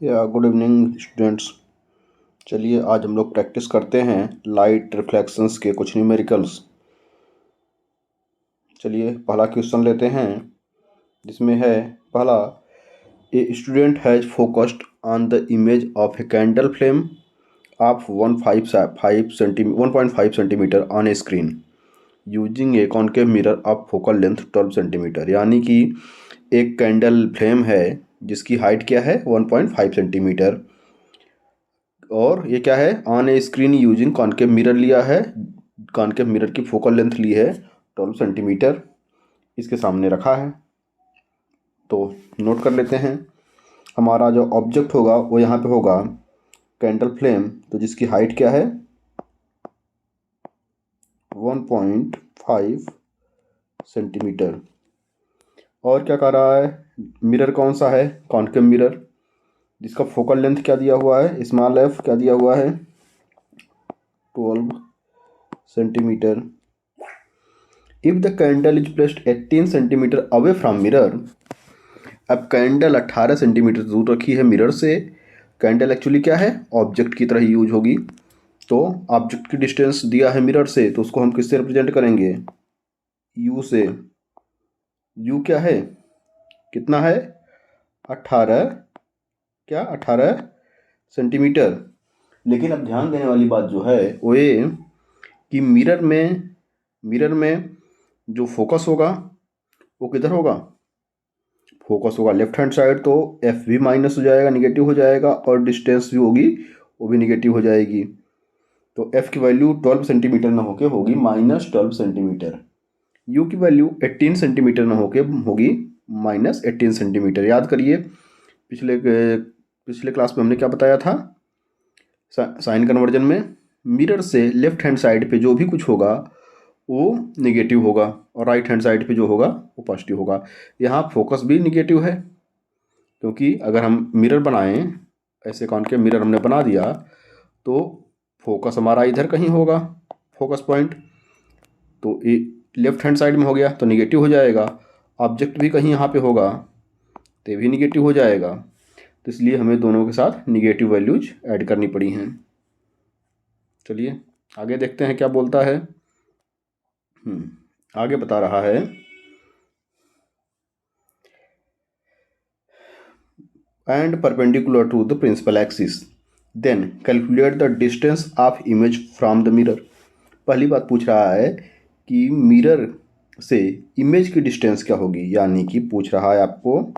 या good evening students. चलिए आज हम लोग प्रैक्टिस करते हैं लाइट रिफ्लेक्शंस के कुछ न्यूमेरिकल्स। चलिए पहला क्वेश्चन लेते हैं, जिसमें है पहला, a student has focused on the image of a candle flame of 1.5 centimetre on A screen using A concave mirror of focal length 12 centimetre. यानी कि एक कैंडल फ्लेम है जिसकी हाइट क्या है 1.5 सेंटीमीटर, और ये क्या है on A screen using concave mirror लिया है, कॉनकेव मिरर की फोकल लेंथ ली है 12 सेंटीमीटर, इसके सामने रखा है। तो नोट कर लेते हैं, हमारा जो ऑब्जेक्ट होगा वो यहाँ पे होगा कैंडल फ्लेम, तो जिसकी हाइट क्या है 1.5 सेंटीमीटर। और क्या कर रहा है, मिरर कौन सा है, कॉनकेव मिरर, जिसका फोकल लेंथ क्या दिया हुआ है, स्मॉल एफ क्या दिया हुआ है 12 centimetre. If the candle is placed 18 centimetre away from mirror, अब कैंडल 18 सेंटीमीटर दूर रखी है मिरर से। कैंडल एक्चुअली क्या है, ऑब्जेक्ट की तरह यूज होगी। तो ऑब्जेक्ट की डिस्टेंस दिया है मिरर से, तो उसको हम किससे रिप्रेजेंट करेंगे, यू से। यू क्या है, कितना है 18, क्या 18 सेंटीमीटर। लेकिन अब ध्यान देने वाली बात जो है वो ये कि मिरर में जो फोकस होगा वो किधर होगा, फोकस होगा लेफ्ट हैंड साइड, तो एफ भी माइनस हो जाएगा, निगेटिव हो जाएगा, और डिस्टेंस भी होगी वो भी निगेटिव हो जाएगी। तो एफ की वैल्यू 12 सेंटीमीटर ना होके होगी -12 सेंटीमीटर। यू की वैल्यू 18 सेंटीमीटर ना होके होगी -18 सेंटीमीटर। याद करिए पिछले क्लास में हमने क्या बताया था, साइन कन्वर्जन में मिरर से लेफ्ट हैंड साइड पे जो भी कुछ होगा वो निगेटिव होगा, और राइट हैंड साइड पे जो होगा वो पॉजिटिव होगा। यहाँ फोकस भी निगेटिव है, क्योंकि अगर हम मिरर बनाएं, ऐसे कॉनकेव मिरर हमने बना दिया, तो फोकस हमारा इधर कहीं होगा, फोकस पॉइंट, तो ये लेफ्ट हैंड साइड में हो गया तो निगेटिव हो जाएगा। ऑब्जेक्ट भी कहीं यहाँ पे होगा तो ये भी निगेटिव हो जाएगा। तो इसलिए हमें दोनों के साथ निगेटिव वैल्यूज ऐड करनी पड़ी हैं। चलिए आगे देखते हैं क्या बोलता है। आगे बता रहा है, and perpendicular to the principal axis, then calculate the distance of image from the mirror. पहली बात पूछ रहा है कि मिरर से इमेज की डिस्टेंस क्या होगी, यानी कि पूछ रहा है आपको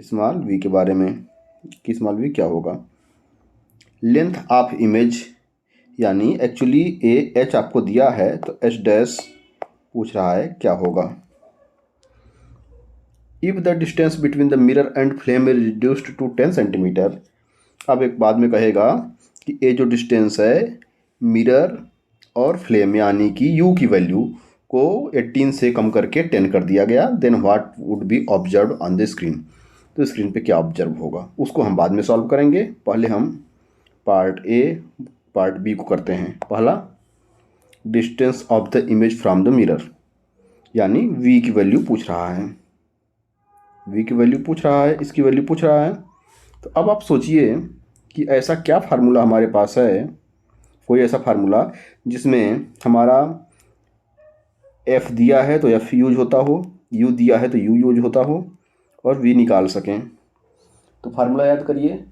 स्मॉल वी के बारे में कि स्मॉल वी क्या होगा। लेंथ ऑफ इमेज, यानी एक्चुअली ए एच आपको दिया है तो एच डैश पूछ रहा है क्या होगा। If the distance between the mirror and flame is reduced to 10 centimetre, अब एक बाद में कहेगा कि ये जो डिस्टेंस है मिरर और फ्लेम यानी कि यू की वैल्यू को 18 से कम करके 10 कर दिया गया, then what would be observe on the screen. तो स्क्रीन पे क्या ऑब्जर्व होगा उसको हम बाद में सॉल्व करेंगे, पहले हम पार्ट ए पार्ट बी को करते हैं। पहला, distance of the image from the mirror, यानी वी की वैल्यू पूछ रहा है, वी की वैल्यू पूछ रहा है, इसकी वैल्यू पूछ रहा है। तो अब आप सोचिए कि ऐसा क्या फार्मूला हमारे पास है, कोई ऐसा फार्मूला जिसमें हमारा एफ दिया है तो एफ यूज होता हो, यू दिया है तो यू यूज होता हो, और वी निकाल सकें। तो फार्मूला याद करिए,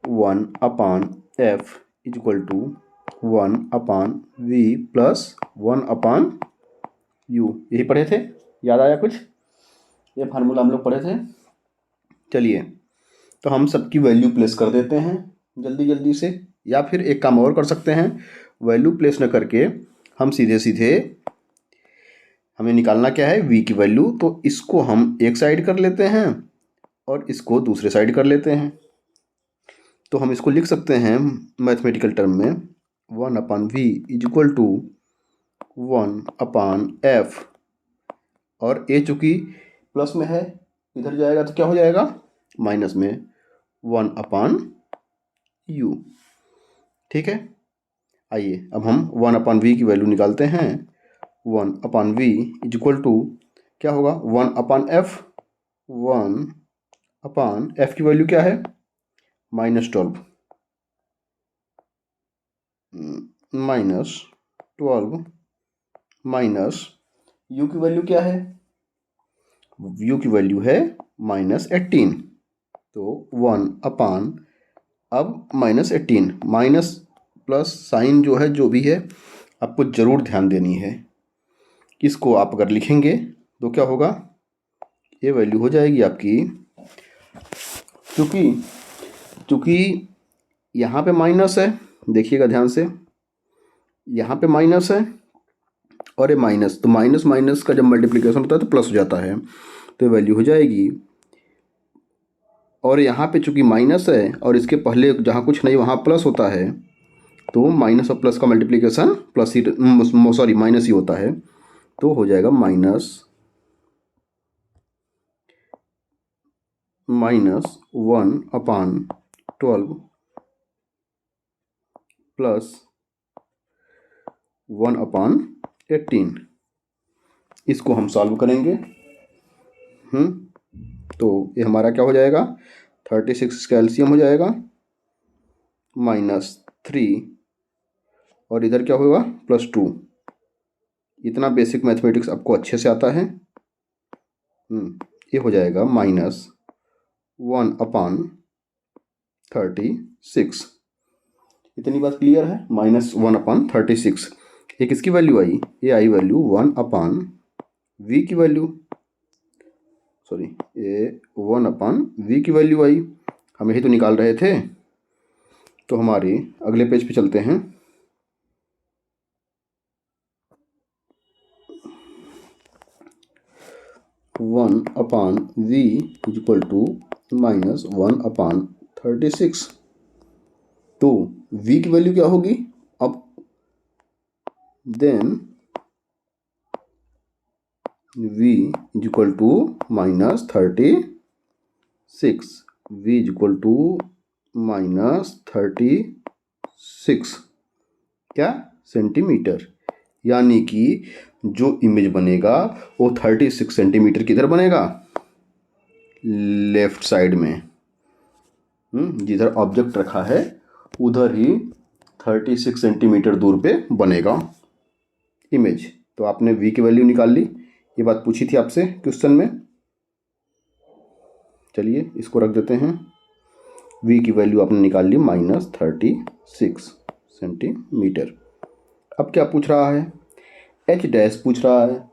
1/f equal to 1/v plus 1/u। यही पढ़े थे, याद आया कुछ, ये फार्मूला हम लोग पढ़े थे। चलिए तो हम सबकी वैल्यू प्लेस कर देते हैं जल्दी जल्दी से, या फिर एक काम और कर सकते हैं, वैल्यू प्लेस न करके हम सीधे सीधे, हमें निकालना क्या है v की वैल्यू, तो इसको हम एक साइड कर लेते हैं और इसको दूसरे साइड कर लेते हैं। तो हम इसको लिख सकते हैं मैथमेटिकल टर्म में 1/v इक्वल टू 1/f, और a चूँकि प्लस में है इधर जाएगा तो क्या हो जाएगा माइनस में 1/u। ठीक है, आइए अब हम 1/v की वैल्यू निकालते हैं। 1/v इक्वल टू क्या होगा 1/f, अपान एफ की वैल्यू क्या है -12 -12 माइनस यू की वैल्यू क्या है, यू की वैल्यू है -18, तो 1 अपान अब -18 माइनस प्लस साइन जो है जो भी है आपको ज़रूर ध्यान देनी है। इसको आप अगर लिखेंगे तो क्या होगा, ये वैल्यू हो जाएगी आपकी, क्योंकि क्योंकि यहाँ पे माइनस है, देखिएगा ध्यान से, यहाँ पे माइनस है और ये माइनस, तो माइनस माइनस का जब मल्टीप्लिकेशन होता है तो प्लस हो जाता है, तो वैल्यू हो जाएगी। और यहाँ पे चूंकि माइनस है और इसके पहले जहाँ कुछ नहीं वहाँ प्लस होता है, तो माइनस और प्लस का मल्टीप्लिकेशन प्लस ही, सॉरी माइनस ही होता है, तो हो जाएगा -1/12 प्लस 1/18। इसको हम सॉल्व करेंगे। तो ये हमारा क्या हो जाएगा, 36 का एलसीएम हो जाएगा -3 और इधर क्या होगा +2। इतना बेसिक मैथमेटिक्स आपको अच्छे से आता है। ये हो जाएगा -1/36। इतनी बात क्लियर है, -1/36। एक इसकी वैल्यू आई, ये आई वैल्यू 1/v की वैल्यू, सॉरी ये 1/v की वैल्यू आई, हम यही तो निकाल रहे थे। तो हमारे अगले पेज पे चलते हैं। (1/v = -1/36). तो v की वैल्यू क्या होगी अब, देन v = -36, v = -36 क्या सेंटीमीटर, यानी कि जो इमेज बनेगा वो 36 सेंटीमीटर किधर बनेगा, लेफ्ट साइड में। जिधर ऑब्जेक्ट रखा है उधर ही 36 सेंटीमीटर दूर पे बनेगा इमेज। तो आपने v की वैल्यू निकाल ली, ये बात पूछी थी आपसे क्वेश्चन में। चलिए इसको रख देते हैं, v की वैल्यू आपने निकाल ली -36 सेंटीमीटर। अब क्या पूछ रहा है, h डैश पूछ रहा है,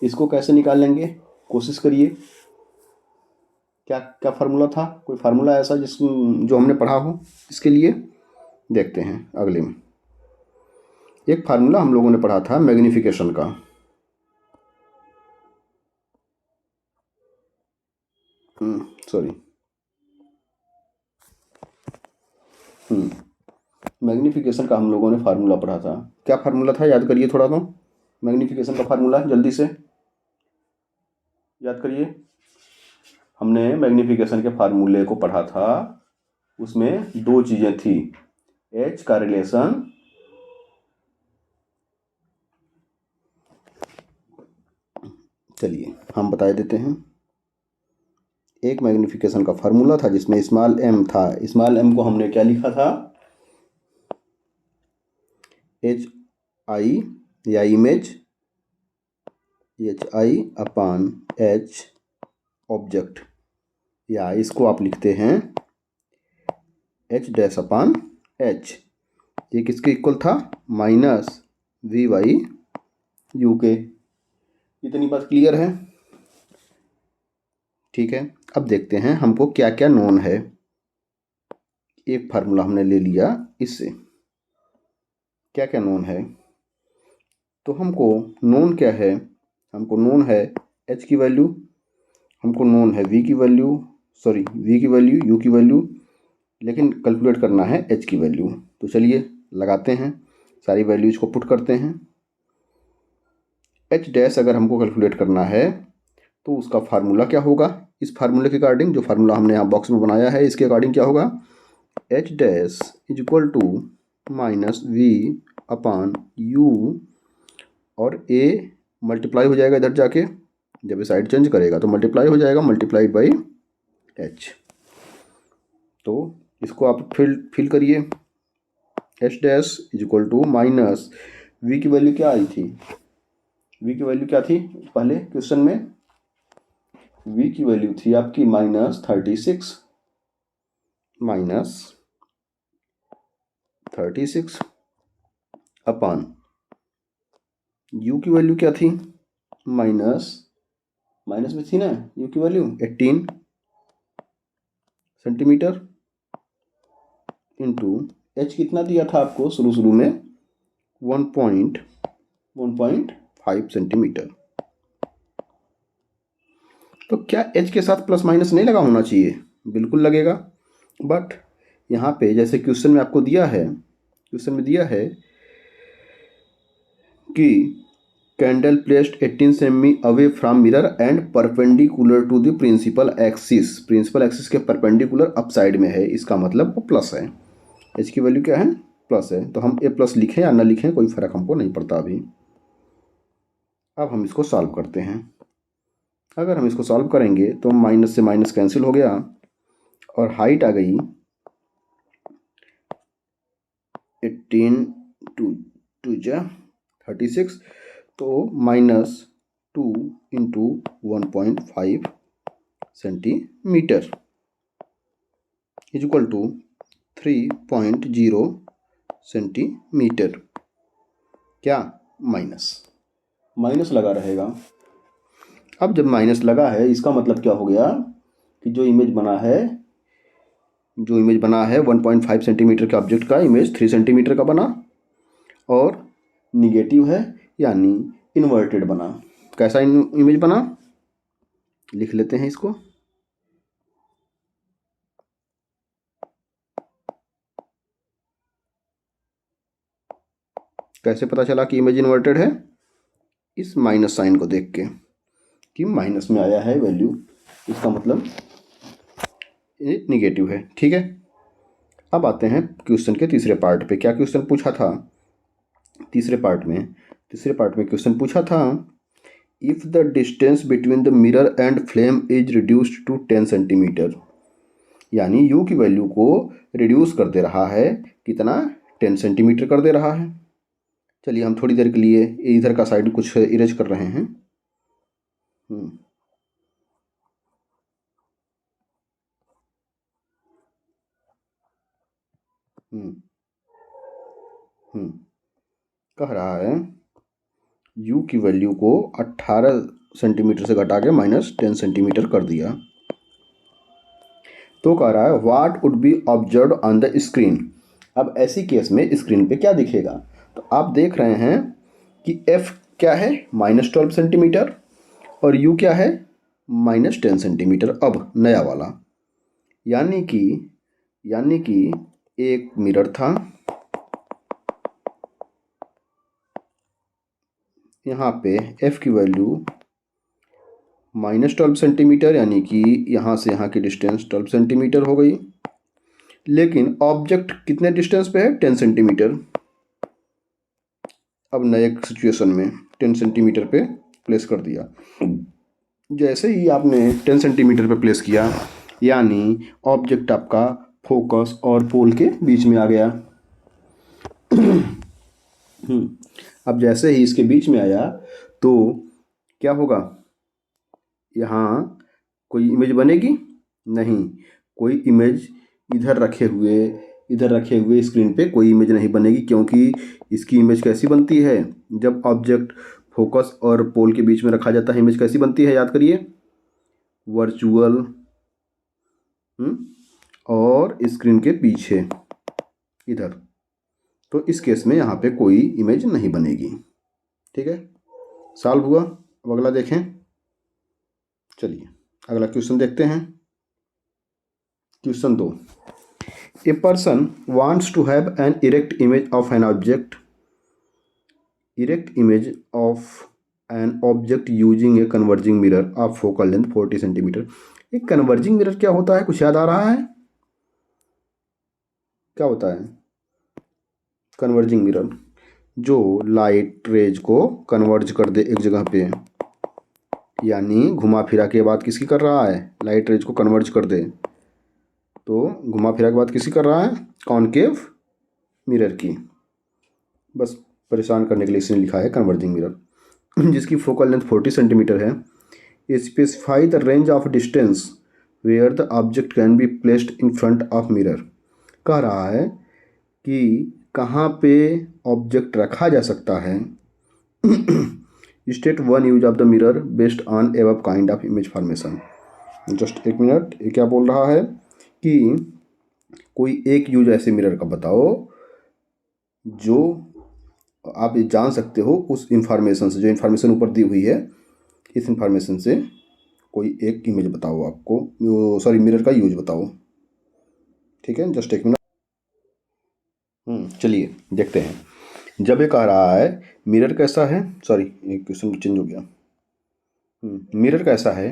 इसको कैसे निकालेंगे, कोशिश करिए। क्या क्या फार्मूला था, कोई फार्मूला ऐसा जो हमने पढ़ा हो इसके लिए, देखते हैं अगले में। एक फार्मूला हम लोगों ने पढ़ा था मैग्नीफिकेशन का, सॉरी मैग्नीफिकेशन का हम लोगों ने फार्मूला पढ़ा था। क्या फार्मूला था, याद करिए थोड़ा तो, मैग्नीफिकेशन का फार्मूला जल्दी से याद करिए। हमने मैग्नीफिकेशन के फार्मूले को पढ़ा था, उसमें दो चीज़ें थी, h का रिलेशन चलिए हम बता देते हैं। एक मैग्नीफिकेशन का फार्मूला था जिसमें स्मॉल m था, स्मॉल m को हमने क्या लिखा था, hi या इमेज, hi/h ऑब्जेक्ट, या इसको आप लिखते हैं h'/h। ये किसके इक्वल था, -v/u के। इतनी बात क्लियर है, ठीक है। अब देखते हैं हमको क्या क्या नोन है। एक फार्मूला हमने ले लिया, इससे क्या क्या नोन है, तो हमको नोन क्या है, हमको नोन है h की वैल्यू, हमको नोन है v की वैल्यू, सॉरी v की वैल्यू, u की वैल्यू, लेकिन कैलकुलेट करना है h की वैल्यू। तो चलिए लगाते हैं, सारी वैल्यूज को पुट करते हैं। h डैश अगर हमको कैलकुलेट करना है तो उसका फार्मूला क्या होगा, इस फार्मूले के अकॉर्डिंग, जो फार्मूला हमने यहाँ बॉक्स में बनाया है इसके अकॉर्डिंग क्या होगा, h डैश = -v/u, और a मल्टीप्लाई हो जाएगा इधर जाके, जब ये साइड चेंज करेगा तो मल्टीप्लाई हो जाएगा, मल्टीप्लाइड बाई एच। तो इसको आप फिल करिए। H dash is equal to minus V की वैल्यू क्या आई थी, वी की वैल्यू क्या थी पहले क्वेश्चन में, वी की वैल्यू थी आपकी -36, -36 अपान यू की वैल्यू क्या थी, माइनस में थी ना यू की वैल्यू 18 सेंटीमीटर, इंटू एच कितना दिया था आपको शुरू में 1.5 सेंटीमीटर। तो क्या एच के साथ प्लस माइनस नहीं लगा होना चाहिए, बिल्कुल लगेगा। बट यहाँ पे जैसे क्वेश्चन में आपको दिया है, क्वेश्चन में दिया है कि कैंडल प्लेस्ड 18 सेमी away from mirror and perpendicular to the principal axis, principal axis के परपेंडिकुलर अप साइड में है, इसका मतलब वो प्लस है। एच की वैल्यू क्या है, प्लस है। तो हम ए प्लस लिखें या ना लिखें कोई फर्क हमको नहीं पड़ता अभी। अब हम इसको सॉल्व करते हैं। अगर हम इसको सॉल्व करेंगे तो माइनस से माइनस कैंसिल हो गया और हाइट आ गई 18 टू जा 36, तो -2 into 1.5 centimetre is equal to 3.0 centimetre. क्या माइनस लगा रहेगा। अब जब माइनस लगा है इसका मतलब क्या हो गया कि जो इमेज बना है 1.5 सेंटीमीटर के ऑब्जेक्ट का इमेज 3 सेंटीमीटर का बना और निगेटिव है यानी इन्वर्टेड बना। कैसा इमेज बना, लिख लेते हैं इसको। कैसे पता चला कि इमेज इन्वर्टेड है, इस माइनस साइन को देख के कि माइनस में आया है वैल्यू, इसका मतलब ये निगेटिव है। ठीक है, अब आते हैं क्वेश्चन के तीसरे पार्ट पे। क्या क्वेश्चन पूछा था तीसरे पार्ट में क्वेश्चन पूछा था, if the distance between the mirror and flame is reduced to 10 centimetre, यानी यू की वैल्यू को रिड्यूस कर दे रहा है, कितना 10 सेंटीमीटर कर दे रहा है। चलिए हम थोड़ी देर के लिए इधर का साइड कुछ इरेज कर रहे हैं। कह रहा है u की वैल्यू को 18 सेंटीमीटर से घटा के -10 सेंटीमीटर कर दिया। तो कह रहा है what would be observe on the screen. अब ऐसी केस में स्क्रीन पे क्या दिखेगा, तो आप देख रहे हैं कि f क्या है -12 सेंटीमीटर और u क्या है -10 सेंटीमीटर। अब नया वाला, यानी कि एक मिरर था, यहाँ पे f की वैल्यू -12 सेंटीमीटर, यानी कि यहाँ से यहाँ की डिस्टेंस 12 सेंटीमीटर हो गई, लेकिन ऑब्जेक्ट कितने डिस्टेंस पे है 10 सेंटीमीटर। अब नए सिचुएशन में 10 सेंटीमीटर पे प्लेस कर दिया। जैसे ही आपने 10 सेंटीमीटर पे प्लेस किया, यानी ऑब्जेक्ट आपका फोकस और पोल के बीच में आ गया। अब जैसे ही इसके बीच में आया तो क्या होगा, यहाँ कोई इमेज बनेगी नहीं, कोई इमेज इधर रखे हुए स्क्रीन पे कोई इमेज नहीं बनेगी, क्योंकि इसकी इमेज कैसी बनती है, जब ऑब्जेक्ट फोकस और पोल के बीच में रखा जाता है इमेज कैसी बनती है, याद करिए, वर्चुअल और स्क्रीन के पीछे इधर। तो इस केस में यहाँ पे कोई इमेज नहीं बनेगी। ठीक है, सॉल्व हुआ। अब अगला देखें। चलिए अगला क्वेश्चन देखते हैं। Question 2, a person wants to have an erect image of an object using a converging mirror of focal length 40 centimetre. एक कन्वर्जिंग मिरर क्या होता है, कुछ याद आ रहा है, क्या होता है कन्वर्जिंग मिरर, जो लाइट रेज को कन्वर्ज कर दे एक जगह पे। यानी घुमा फिरा के बात किसकी कर रहा है, लाइट रेज को कन्वर्ज कर दे, तो घुमा फिरा के बात किसकी कर रहा है, कॉनकेव मिरर की। बस परेशान करने के लिए इसने लिखा है कन्वर्जिंग मिरर। जिसकी फोकल लेंथ 40 सेंटीमीटर है। Specify the range of distance where the object can be placed in front of mirror. कह रहा है कि कहाँ पे ऑब्जेक्ट रखा जा सकता है। State one use of the mirror based on above kind of image formation. Just एक मिनट, ये क्या बोल रहा है कि कोई एक यूज ऐसे मिरर का बताओ जो आप ये जान सकते हो उस इंफॉर्मेशन से, जो इन्फॉर्मेशन ऊपर दी हुई है इस इंफॉर्मेशन से कोई एक इमेज बताओ, आपको सॉरी मिरर का यूज बताओ। ठीक है, जस्ट एक मिनट। चलिए देखते हैं। जब ये कह रहा है मिरर कैसा है, सॉरी एक क्वेश्चन चेंज हो गया। मिरर कैसा है,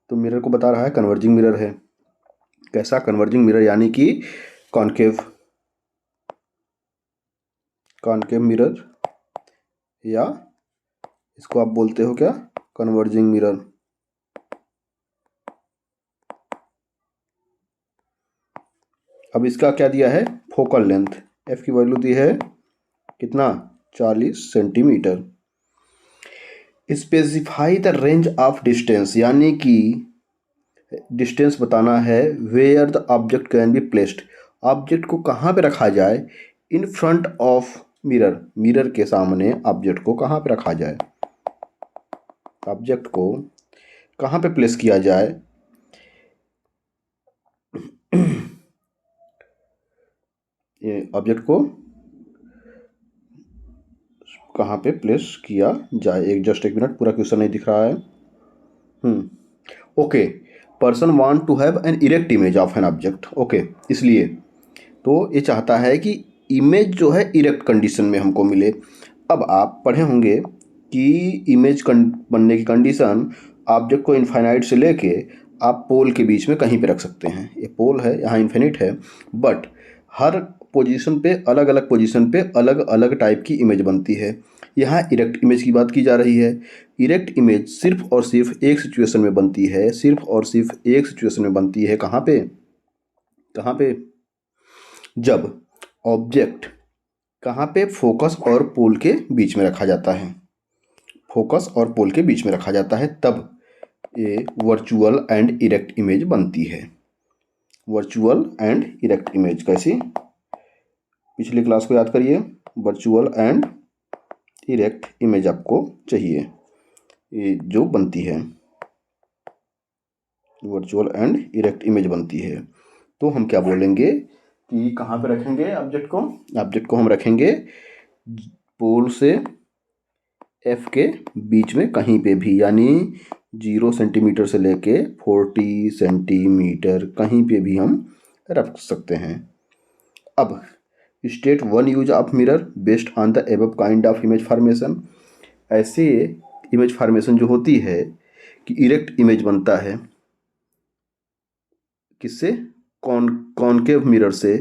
तो मिरर को बता रहा है कन्वर्जिंग मिरर है। कैसा, कन्वर्जिंग मिरर, यानी कि कॉनकेव मिरर, या इसको आप बोलते हो क्या, कन्वर्जिंग मिरर। अब इसका क्या दिया है, फोकल लेंथ, एफ की वैल्यू दी है कितना, 40 centimetre. Specify the range of distance, यानी कि डिस्टेंस बताना है, where the object can be placed, object को कहाँ पे रखा जाए, in front of mirror, mirror के सामने ऑब्जेक्ट को कहाँ पे रखा जाए, ऑब्जेक्ट को कहाँ पे प्लेस किया जाए। ये ऑब्जेक्ट को कहाँ पे प्लेस किया जाए, एक जस्ट एक मिनट, पूरा क्वेश्चन नहीं दिख रहा है। Okay, person want to have an erect image of an object. Okay, इसलिए तो ये चाहता है कि इमेज जो है इरेक्ट कंडीशन में हमको मिले। अब आप पढ़े होंगे कि इमेज बनने की कंडीशन ऑब्जेक्ट को इनफाइनाइट से लेके आप पोल के बीच में कहीं पे रख सकते हैं। ये पोल है, यहाँ इन्फिनिट है, बट हर पोजीशन पे, अलग अलग पोजीशन पे अलग अलग टाइप की इमेज बनती है। यहाँ इरेक्ट इमेज की बात की जा रही है। इरेक्ट इमेज सिर्फ और सिर्फ एक सिचुएशन में बनती है, सिर्फ और सिर्फ एक सिचुएशन में बनती है। कहाँ पे, कहाँ पे, जब ऑब्जेक्ट कहाँ पे, फोकस और पोल के बीच में रखा जाता है, फोकस और पोल के बीच में रखा जाता है, तब ये वर्चुअल एंड इरेक्ट इमेज बनती है। वर्चुअल एंड इरेक्ट इमेज कैसी, पिछली क्लास को याद करिए, वर्चुअल एंड इरेक्ट इमेज आपको चाहिए, ये जो बनती है वर्चुअल एंड इरेक्ट इमेज बनती है। तो हम क्या बोलेंगे कि कहाँ पे रखेंगे ऑब्जेक्ट को, ऑब्जेक्ट को हम रखेंगे पोल से एफ के बीच में कहीं पे भी, यानी 0 सेंटीमीटर से लेके 40 सेंटीमीटर कहीं पे भी हम रख सकते हैं। अब state one use of mirror based on the above kind of image formation. ऐसे इमेज फॉर्मेशन जो होती है कि इरेक्ट इमेज बनता है किससे, कॉनकेव मिरर से,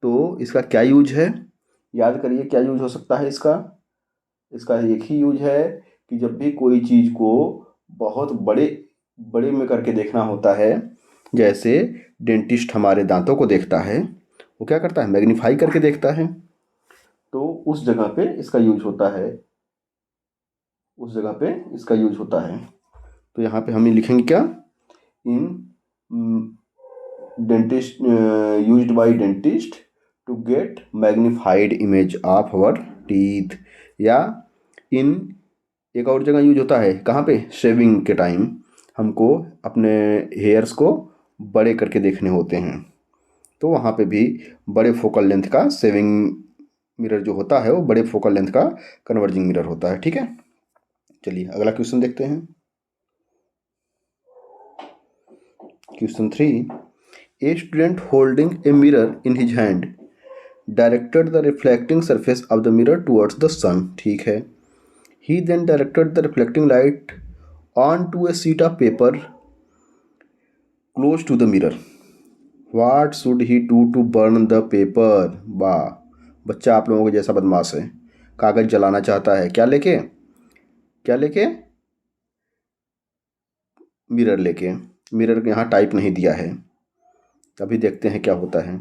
तो इसका क्या यूज है, याद करिए क्या यूज हो सकता है इसका। इसका एक ही यूज है कि जब भी कोई चीज़ को बहुत बड़े बड़े में करके देखना होता है, जैसे डेंटिस्ट हमारे दांतों को देखता है, वो क्या करता है, मैग्नीफाई करके देखता है, तो उस जगह पे इसका यूज होता है, उस जगह पे इसका यूज होता है। तो यहाँ पे हम लिखेंगे क्या, in dentist used by dentist to get magnified image of our teeth, या इन एक और जगह यूज होता है, कहाँ पे, शेविंग के टाइम हमको अपने हेयर्स को बड़े करके देखने होते हैं, तो वहाँ पे भी बड़े फोकल लेंथ का शेविंग मिरर जो होता है वो बड़े फोकल लेंथ का कन्वर्जिंग मिरर होता है। ठीक है, चलिए अगला क्वेश्चन देखते हैं। Question 3, a student holding a mirror in his hand directed the reflecting surface of the mirror towards the sun. ठीक है, he then directed the reflecting light on to a sheet of paper close to the mirror. What should he do to burn the paper. वाह, बच्चा आप लोगों के जैसा बदमाश है, कागज़ जलाना चाहता है, क्या लेके, क्या लेके, मिरर लेके, मिरर के यहाँ टाइप नहीं दिया है, अभी देखते हैं क्या होता है।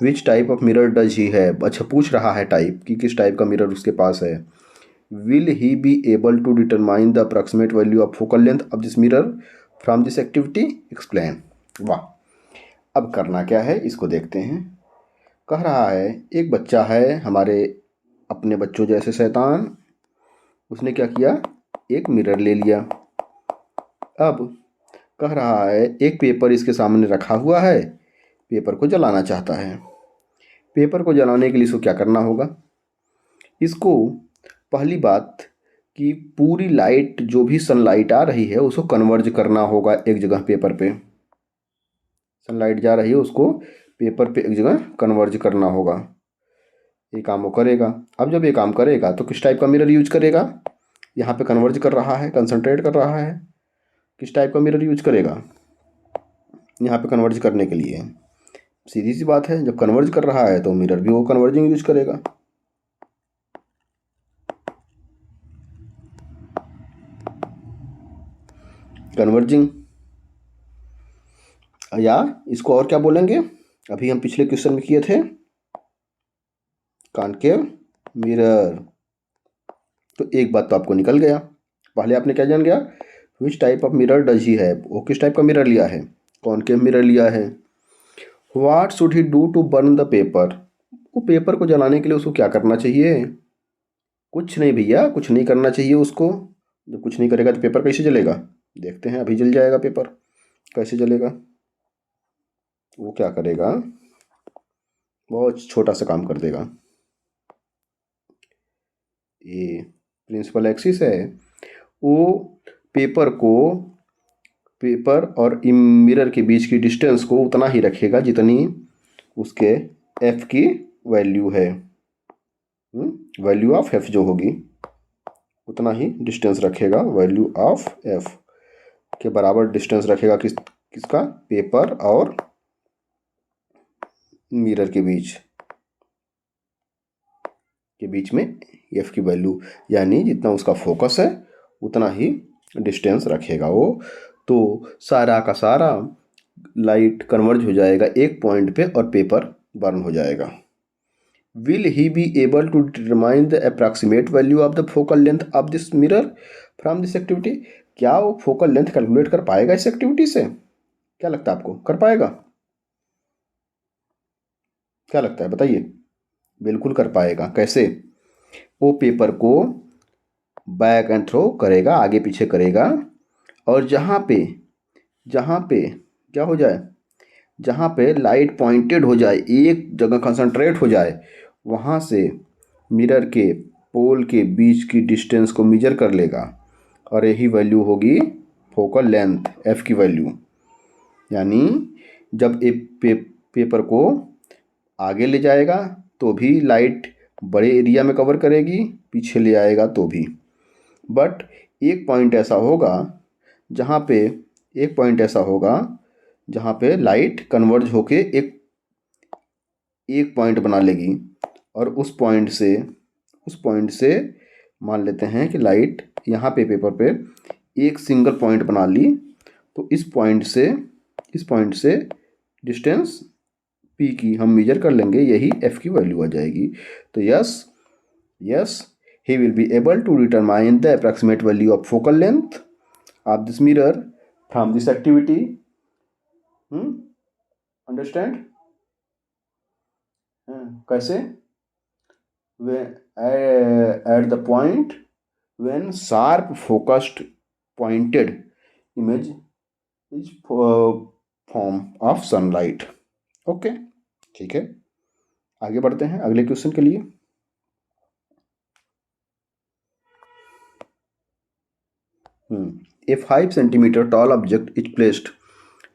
Which type of mirror does he है, अच्छा पूछ रहा है टाइप कि किस टाइप का मिरर उसके पास है। Will he be able to determine the approximate value of focal length of this mirror from this activity, explain. वाह, अब करना क्या है इसको देखते हैं। कह रहा है एक बच्चा है हमारे अपने बच्चों जैसे शैतान, उसने क्या किया, एक मिरर ले लिया। अब कह रहा है एक पेपर इसके सामने रखा हुआ है, पेपर को जलाना चाहता है। पेपर को जलाने के लिए इसको क्या करना होगा, इसको पहली बात कि पूरी लाइट जो भी सनलाइट आ रही है उसको कन्वर्ज करना होगा एक जगह पेपर पे। सनलाइट जा रही है उसको पेपर पे एक जगह कन्वर्ज करना होगा, ये काम वो करेगा। अब जब ये काम करेगा तो किस टाइप का मिरर यूज करेगा, यहाँ पे कन्वर्ज कर रहा है, कंसंट्रेट कर रहा है, किस टाइप का मिरर यूज करेगा यहाँ पे कन्वर्ज करने के लिए। सीधी सी बात है, जब कन्वर्ज कर रहा है तो मिरर भी वो कन्वर्जिंग यूज करेगा। कन्वर्जिंग, या इसको और क्या बोलेंगे, अभी हम पिछले क्वेश्चन में किए थे कॉनकेव मिरर। तो एक बात तो आपको निकल गया, पहले आपने क्या जान गया, which type of mirror does he है, वो किस टाइप का मिरर लिया है, कॉनकेव मिरर लिया है। What should he do to burn the paper, वो पेपर को जलाने के लिए उसको क्या करना चाहिए, कुछ नहीं भैया, कुछ नहीं करना चाहिए उसको। जब कुछ नहीं करेगा तो पेपर कैसे जलेगा, देखते हैं, अभी जल जाएगा पेपर, कैसे जलेगा। वो क्या करेगा, बहुत छोटा सा काम कर देगा। ये प्रिंसिपल एक्सिस है, वो पेपर को, पेपर और मिरर के बीच की डिस्टेंस को उतना ही रखेगा जितनी उसके एफ की वैल्यू है। वैल्यू ऑफ एफ जो होगी उतना ही डिस्टेंस रखेगा, वैल्यू ऑफ एफ के बराबर डिस्टेंस रखेगा किसका, पेपर और मिरर के बीच में एफ की वैल्यू, यानी जितना उसका फोकस है उतना ही डिस्टेंस रखेगा वो। तो सारा का सारा लाइट कन्वर्ज हो जाएगा एक पॉइंट पे और पेपर बर्न हो जाएगा। Will he be able to determine the approximate value of the focal length of this mirror from this activity, क्या वो फोकल लेंथ कैलकुलेट कर पाएगा इस एक्टिविटी से, क्या लगता है आपको, कर पाएगा, क्या लगता है बताइए। बिल्कुल कर पाएगा, कैसे, वो पेपर को बैक एंड थ्रो करेगा, आगे पीछे करेगा, और जहाँ पे क्या हो जाए, जहाँ पे लाइट पॉइंटेड हो जाए, एक जगह कंसंट्रेट हो जाए, वहाँ से मिरर के पोल के बीच की डिस्टेंस को मेजर कर लेगा, और यही वैल्यू होगी फोकल लेंथ एफ की वैल्यू। यानी जब पेपर को आगे ले जाएगा तो भी लाइट बड़े एरिया में कवर करेगी, पीछे ले आएगा तो भी। बट एक पॉइंट ऐसा होगा जहाँ पे लाइट कन्वर्ज होके एक पॉइंट बना लेगी, और उस पॉइंट से मान लेते हैं कि लाइट यहाँ पे पेपर पे एक सिंगल पॉइंट बना ली, तो इस पॉइंट से डिस्टेंस पी की हम मेजर कर लेंगे, यही एफ की वैल्यू आ जाएगी। तो yes he will be able to determine the approximate value of focal length of this mirror from this activity. Understand? कैसे, at the point when sharp focused pointed image is form of sunlight. Okay, ठीक है, आगे बढ़ते हैं अगले question के लिए। A 5 centimeter tall object is placed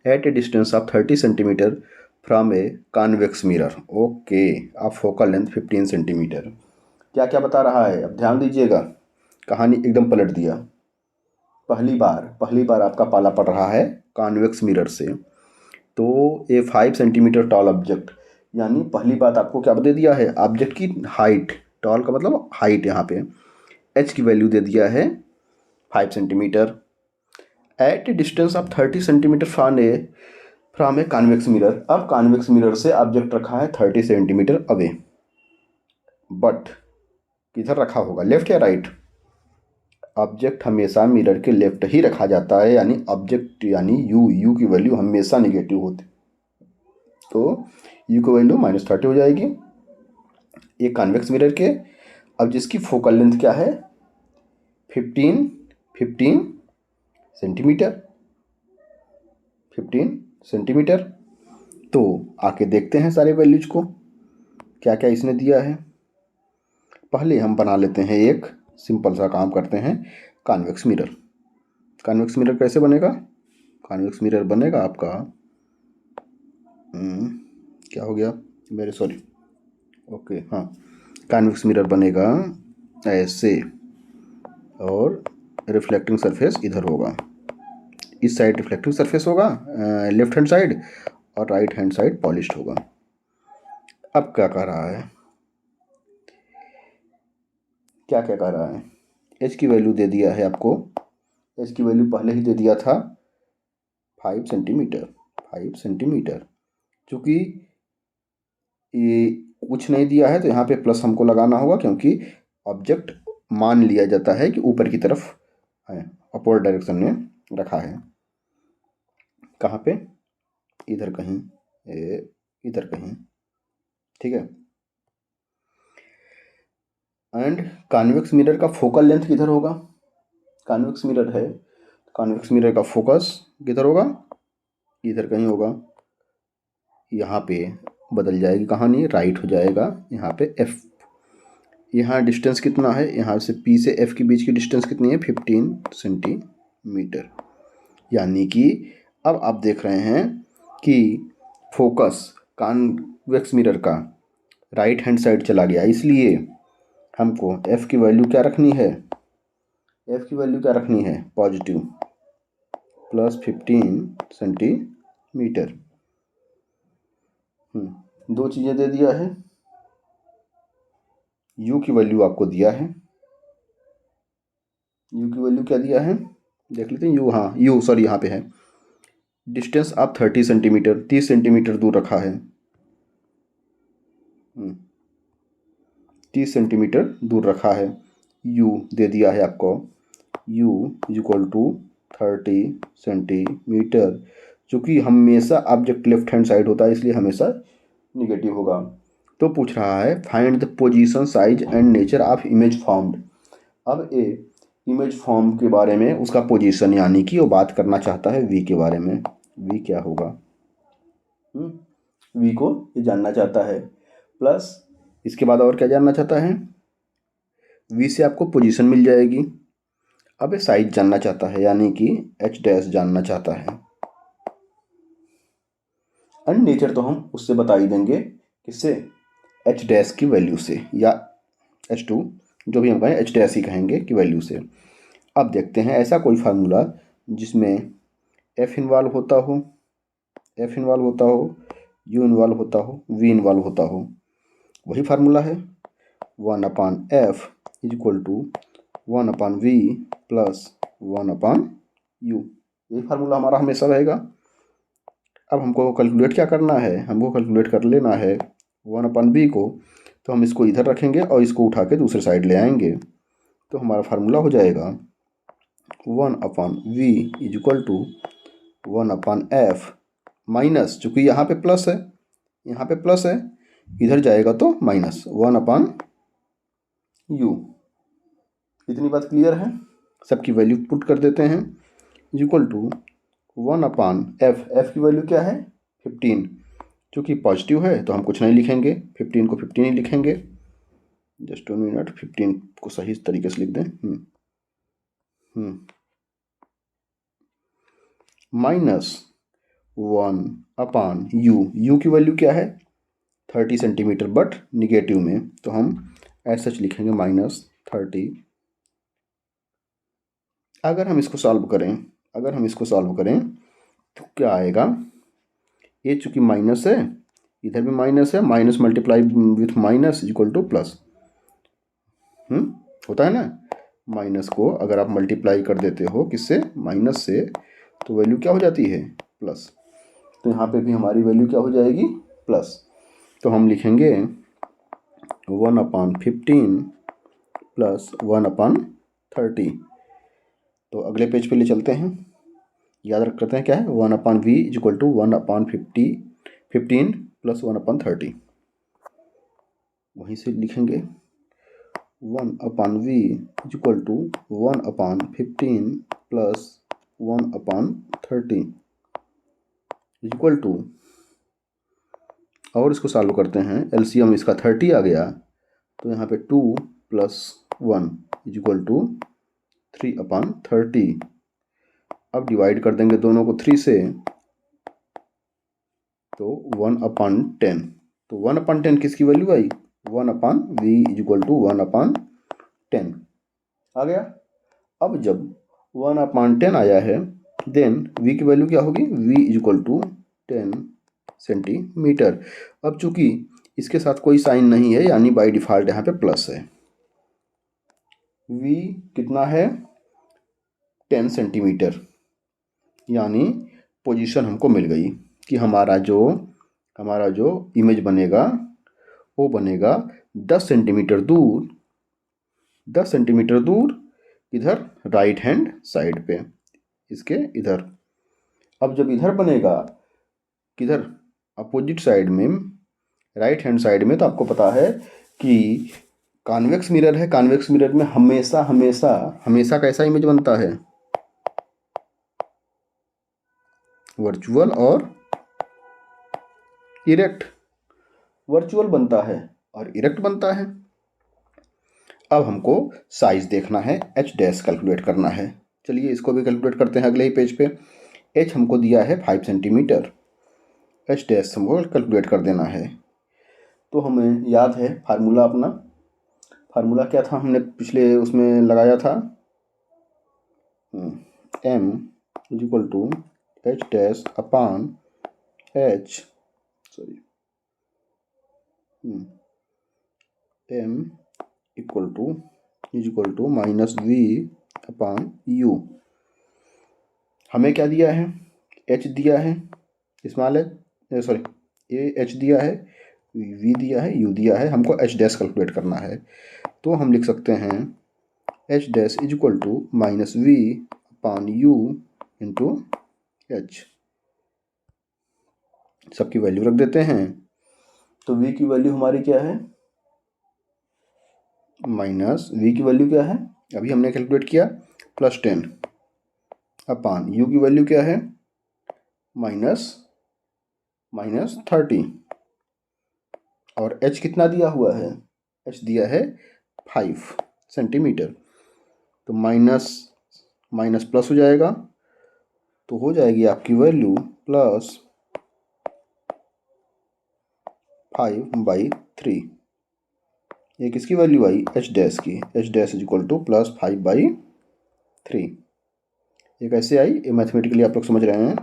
at a distance of 30 centimeter from a convex mirror. Okay, अब फोकल लेंथ 15 सेंटीमीटर। क्या क्या बता रहा है, अब ध्यान दीजिएगा, कहानी एकदम पलट दिया। पहली बार आपका पाला पड़ रहा है कॉन्वेक्स मिरर से। तो ए 5 सेंटीमीटर टॉल ऑब्जेक्ट, यानी पहली बात आपको क्या दे दिया है, ऑब्जेक्ट की हाइट, टॉल का मतलब हाइट, यहाँ पे एच की वैल्यू दे दिया है 5 centimetre. At a distance of 30 centimetre from a convex mirror. अब कॉन्वेक्स मिरर से ऑब्जेक्ट रखा है 30 सेंटीमीटर अवे, बट किधर रखा होगा, लेफ्ट या राइट? ऑब्जेक्ट हमेशा मिरर के लेफ्ट ही रखा जाता है, यानी ऑब्जेक्ट यानी यू की वैल्यू हमेशा निगेटिव होती, तो यू की वैल्यू -30 हो जाएगी एक कॉन्वेक्स मिरर के। अब जिसकी फोकल लेंथ क्या है, 15 सेंटीमीटर, 15 सेंटीमीटर। तो आके देखते हैं सारे वैल्यूज को क्या क्या इसने दिया है। पहले हम बना लेते हैं, एक सिंपल सा काम करते हैं, कॉन्वेक्स मिरर। कॉन्वेक्स मिरर कैसे बनेगा? कॉन्वेक्स मिरर बनेगा आपका क्या हो गया मेरे, सॉरी, ओके, हाँ, कॉन्वेक्स मिरर बनेगा ऐसे, और रिफ्लेक्टिंग सरफेस इधर होगा, इस साइड रिफ्लेक्टिंग सरफेस होगा लेफ्ट हैंड साइड, और राइट हैंड साइड पॉलिश्ड होगा। अब क्या कह रहा है, क्या क्या कह रहा है, एच की वैल्यू दे दिया है आपको, एच की वैल्यू पहले ही दे दिया था 5 सेंटीमीटर, 5 सेंटीमीटर। चूँकि ये कुछ नहीं दिया है तो यहाँ पे प्लस हमको लगाना होगा, क्योंकि ऑब्जेक्ट मान लिया जाता है कि ऊपर की तरफ है, अपवर्ड डायरेक्शन में रखा है। कहाँ पे, इधर कहीं, इधर कहीं, ठीक है। एंड कॉन्वेक्स मिरर का फोकल लेंथ किधर होगा, कॉन्वेक्स मिरर है, कॉन्वेक्स मिरर का फोकस किधर होगा, इधर कहीं होगा। यहाँ पे बदल जाएगी कहानी, राइट हो जाएगा, यहाँ पे एफ। यहाँ डिस्टेंस कितना है, यहाँ से पी से एफ के बीच की डिस्टेंस कितनी है, 15 सेंटीमीटर। यानी कि अब आप देख रहे हैं कि फोकस कॉन्वेक्स मिरर का राइट हैंड साइड चला गया, इसलिए हमको एफ की वैल्यू क्या रखनी है, एफ की वैल्यू क्या रखनी है, पॉजिटिव, +15 सेंटीमीटर। दो चीज़ें दे दिया है, यू की वैल्यू आपको दिया है, यू की वैल्यू क्या दिया है देख लेते हैं, यू, हाँ यू, सॉरी यहाँ पे है, डिस्टेंस आप 30 सेंटीमीटर, 30 सेंटीमीटर दूर रखा है, 30 सेंटीमीटर दूर रखा है। यू दे दिया है आपको, u = 30 सेंटीमीटर। चूँकि हमेशा ऑब्जेक्ट लेफ्ट हैंड साइड होता है, इसलिए हमेशा निगेटिव होगा। तो पूछ रहा है find the position, size and nature of image formed. अब ये इमेज फॉर्म के बारे में, उसका पोजीशन, यानी कि वो बात करना चाहता है वी के बारे में। वी क्या होगा, वी को ये जानना चाहता है, प्लस इसके बाद और क्या जानना चाहता है, वी से आपको पोजीशन मिल जाएगी। अब ये साइज जानना चाहता है, यानी कि h' जानना चाहता है। एंड नेचर तो हम उससे बता ही देंगे, किससे, h' की वैल्यू से, या h2, जो भी हम कहें h' ही कहेंगे कि वैल्यू से। अब देखते हैं ऐसा कोई फार्मूला जिसमें f इन्वॉल्व होता हो, f इन्वॉल्व होता हो, u इन्वॉल्व होता हो, v इन्वॉल्व होता हो। वही फार्मूला है 1/f = 1/v + 1/u। यही फार्मूला हमारा हमेशा रहेगा। अब हमको कैलकुलेट क्या करना है, हमको कैलकुलेट कर लेना है 1/v को, तो हम इसको इधर रखेंगे और इसको उठा के दूसरे साइड ले आएंगे, तो हमारा फार्मूला हो जाएगा 1/v = 1/f माइनस, चूँकि यहाँ पे प्लस है, यहाँ पे प्लस है, इधर जाएगा तो माइनस, 1/u। इतनी बात क्लियर है, सबकी वैल्यू पुट कर देते हैं, = 1/f, f की वैल्यू क्या है 15, चूँकि पॉजिटिव है तो हम कुछ नहीं लिखेंगे, 15 को 15 ही लिखेंगे। जस्ट 1 मिनट, 15 को सही तरीके से लिख दें, -1/u, u की वैल्यू क्या है 30 सेंटीमीटर, बट निगेटिव में, तो हम ऐसा लिखेंगे -30। अगर हम इसको सॉल्व करें तो क्या आएगा, ये चूँकि माइनस है, इधर भी माइनस है, minus multiply with minus = plus, होता है ना, माइनस को अगर आप मल्टीप्लाई कर देते हो किससे, माइनस से, तो वैल्यू क्या हो जाती है, प्लस। तो यहाँ पे भी हमारी वैल्यू क्या हो जाएगी, प्लस। तो हम लिखेंगे 1/15 प्लस 1/30। तो अगले पेज पे ले चलते हैं, याद रख करते हैं क्या है, 1/v इक्वल टू 1/15 प्लस 1/30। वहीं से लिखेंगे 1/v equal to 1/15 plus 1/30 equal to, और इसको सॉल्व करते हैं, एलसीएम इसका 30 आ गया, तो यहाँ पे 2 प्लस 1 इक्वल टू 3/30। अब डिवाइड कर देंगे दोनों को 3 से, तो 1/10। तो 1/10 किसकी वैल्यू आई, 1/v इक्वल टू 1/10 आ गया। अब जब 1/10 आया है, देन v की वैल्यू क्या होगी, v इक्वल टू 10 सेंटीमीटर। अब चूंकि इसके साथ कोई साइन नहीं है, यानी बाय डिफ़ॉल्ट यहाँ पे प्लस है। v कितना है, 10 सेंटीमीटर, यानी पोजीशन हमको मिल गई कि हमारा जो इमेज बनेगा वो बनेगा 10 सेंटीमीटर दूर, 10 सेंटीमीटर दूर इधर राइट हैंड साइड पे, इसके इधर। अब जब इधर बनेगा किधर, अपोजिट साइड में, राइट हैंड साइड में, तो आपको पता है कि कॉन्वेक्स मिरर है, कॉन्वेक्स मिरर में हमेशा हमेशा हमेशा कैसा इमेज बनता है, वर्चुअल और इरेक्ट। वर्चुअल बनता है और इरेक्ट बनता है। अब हमको साइज देखना है, एच डैश कैलकुलेट करना है। चलिए इसको भी कैलकुलेट करते हैं अगले ही पेज पे। एच हमको दिया है 5 सेंटीमीटर, एच डैश हमको कैलकुलेट कर देना है। तो हमें याद है फार्मूला, अपना फार्मूला क्या था, हमने पिछले उसमें लगाया था, m equal to H dash upon H, sorry, m equal to minus v upon u। हमें क्या दिया है, h दिया है, स्मॉल एच, सॉरी एच दिया है, v दिया है, u दिया है, हमको h डैश कैलकुलेट करना है। तो हम लिख सकते हैं h dash equal to minus v upon u into h। सबकी वैल्यू रख देते हैं। तो v की वैल्यू हमारी क्या है, माइनस v की वैल्यू क्या है, अभी हमने कैलकुलेट किया, +10 अपान u की वैल्यू क्या है, -30, और h कितना दिया हुआ है, h दिया है 5 सेंटीमीटर। तो माइनस माइनस प्लस हो जाएगा, तो हो जाएगी आपकी वैल्यू +5/3। ये किसकी वैल्यू आई, एच डैश की, एच डैश इक्वल टू +5/3। ये कैसे आई, ये मैथमेटिकली आप लोग समझ रहे हैं।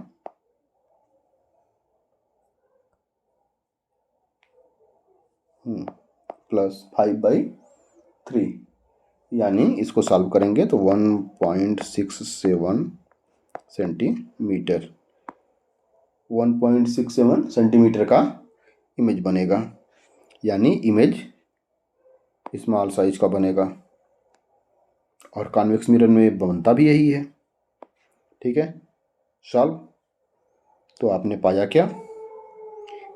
+5/3, यानी इसको सॉल्व करेंगे तो 1.67 सेंटीमीटर, 1.67 सेंटीमीटर का इमेज बनेगा, यानी इमेज स्मॉल साइज का बनेगा, और कॉन्वेक्स मिरर में बनता भी यही है। ठीक है, सॉल्व। तो आपने पाया क्या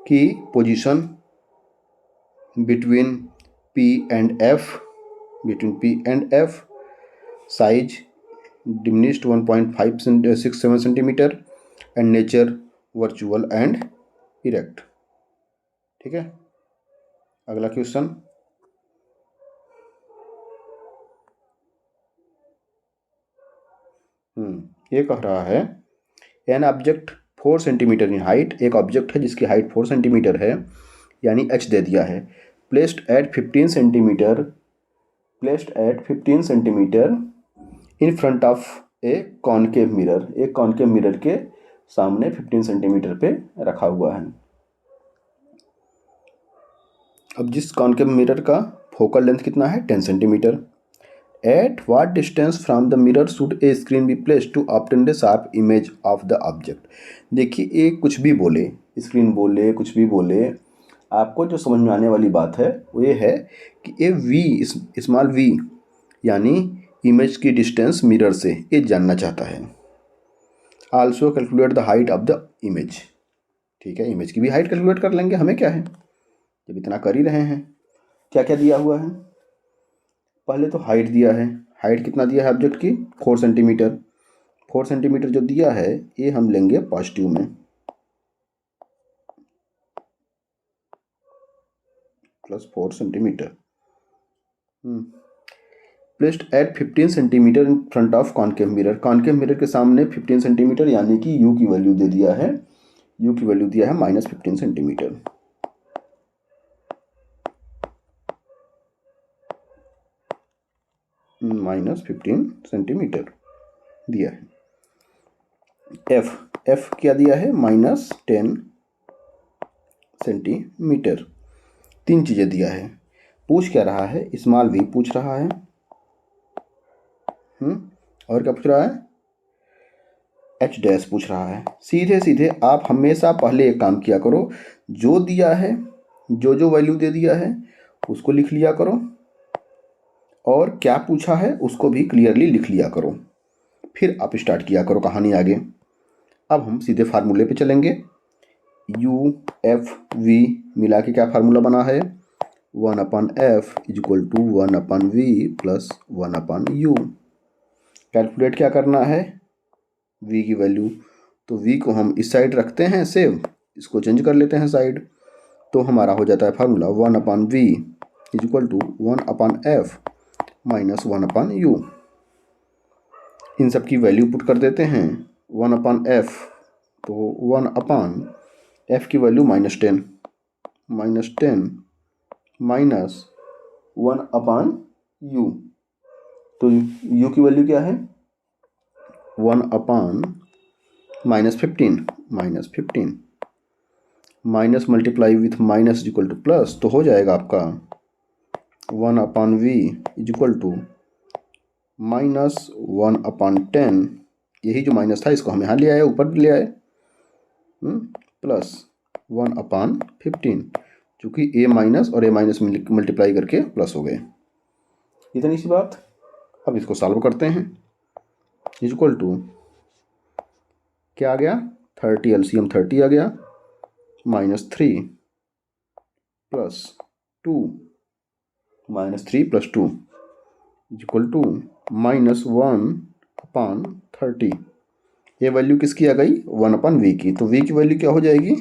कि position between P and F, size diminished 1.567 centimetre, and nature virtual and erect. ठीक है, अगला क्वेश्चन। ये कह रहा है an object 4 centimetre in height, एक ऑब्जेक्ट है जिसकी हाइट 4 सेंटीमीटर है, यानी h दे दिया है, placed at 15 centimetre in front of A concave mirror, एक कॉनकेव मिरर के सामने 15 सेंटीमीटर पे रखा हुआ है। अब जिस कॉनकेव मिरर का फोकल लेंथ कितना है, 10 centimetre, at what distance from the mirror should a screen be placed to obtain the sharp image of the object. देखिए, ये कुछ भी बोले, स्क्रीन बोले, कुछ भी बोले, आपको जो समझ में आने वाली बात है वो ये है कि ये वी, स्मॉल वी, यानी इमेज की डिस्टेंस मिरर से, ये जानना चाहता है। Also calculate the height of the image. ठीक है, इमेज की भी हाइट कैलकुलेट कर लेंगे, हमें क्या है, जब इतना कर ही रहे हैं। क्या क्या दिया हुआ है, पहले तो हाइट दिया है। हाइट कितना दिया है ऑब्जेक्ट की, 4 सेंटीमीटर। 4 सेंटीमीटर जो दिया है ये हम लेंगे पॉजिटिव में, +4 centimetre. Placed at 15 centimetre in front of concave mirror. Concave mirror के सामने 15 सेंटीमीटर, यानी कि यू की वैल्यू दे दिया है। यू की वैल्यू दिया है -15 सेंटीमीटर। -15 सेंटीमीटर दिया है। एफ क्या दिया है, -10 सेंटीमीटर। 3 चीज़ें दिया है। पूछ क्या रहा है, स्मॉल वी पूछ रहा है। और क्या पूछ रहा है, एच डैश पूछ रहा है। सीधे सीधे आप हमेशा पहले एक काम किया करो, जो दिया है, जो जो वैल्यू दे दिया है उसको लिख लिया करो, और क्या पूछा है उसको भी क्लियरली लिख लिया करो, फिर आप स्टार्ट किया करो कहानी आगे। अब हम सीधे फार्मूले पे चलेंगे। यू एफ वी मिला के क्या फार्मूला बना है, 1/f = 1/v + 1/u। कैलकुलेट क्या करना है, v की वैल्यू, तो v को हम इस साइड रखते हैं सेव, इसको चेंज कर लेते हैं साइड, तो हमारा हो जाता है फार्मूला 1/v = 1/f - 1/u। इन सब की वैल्यू पुट कर देते हैं। 1/f, तो 1/f की वैल्यू -10 1/u, तो u की वैल्यू क्या है, 1/-15 minus multiply with minus = plus, तो हो जाएगा आपका 1/v = -1/10। यही जो माइनस था इसको हम यहाँ ले आए, ऊपर ले आए, प्लस 1/15, चूँकि a माइनस और a माइनस मल्टीप्लाई करके प्लस हो गए। इतनी सी बात। अब इसको सॉल्व करते हैं। इक्वल टू क्या आ गया, 30, LCM 30 आ गया, -3 + 2, -3 + 2 = -1/30। ये वैल्यू किसकी आ गई, 1/v की, तो v की वैल्यू क्या हो जाएगी,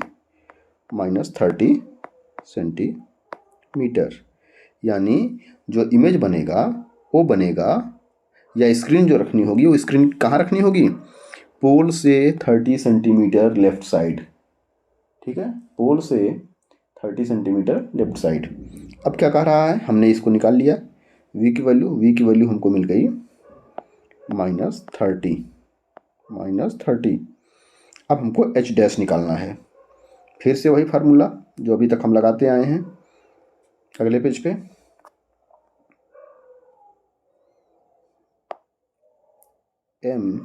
-30 सेंटीमीटर। यानी जो इमेज बनेगा वो बनेगा, या स्क्रीन जो रखनी होगी वो स्क्रीन कहाँ रखनी होगी, पोल से 30 सेंटीमीटर लेफ्ट साइड। ठीक है, पोल से 30 सेंटीमीटर लेफ्ट साइड। अब क्या कह रहा है, हमने इसको निकाल लिया, v की वैल्यू हमको मिल गई -30। अब हमको h डैश निकालना है। फिर से वही फार्मूला जो अभी तक हम लगाते आए हैं। अगले पेज पे m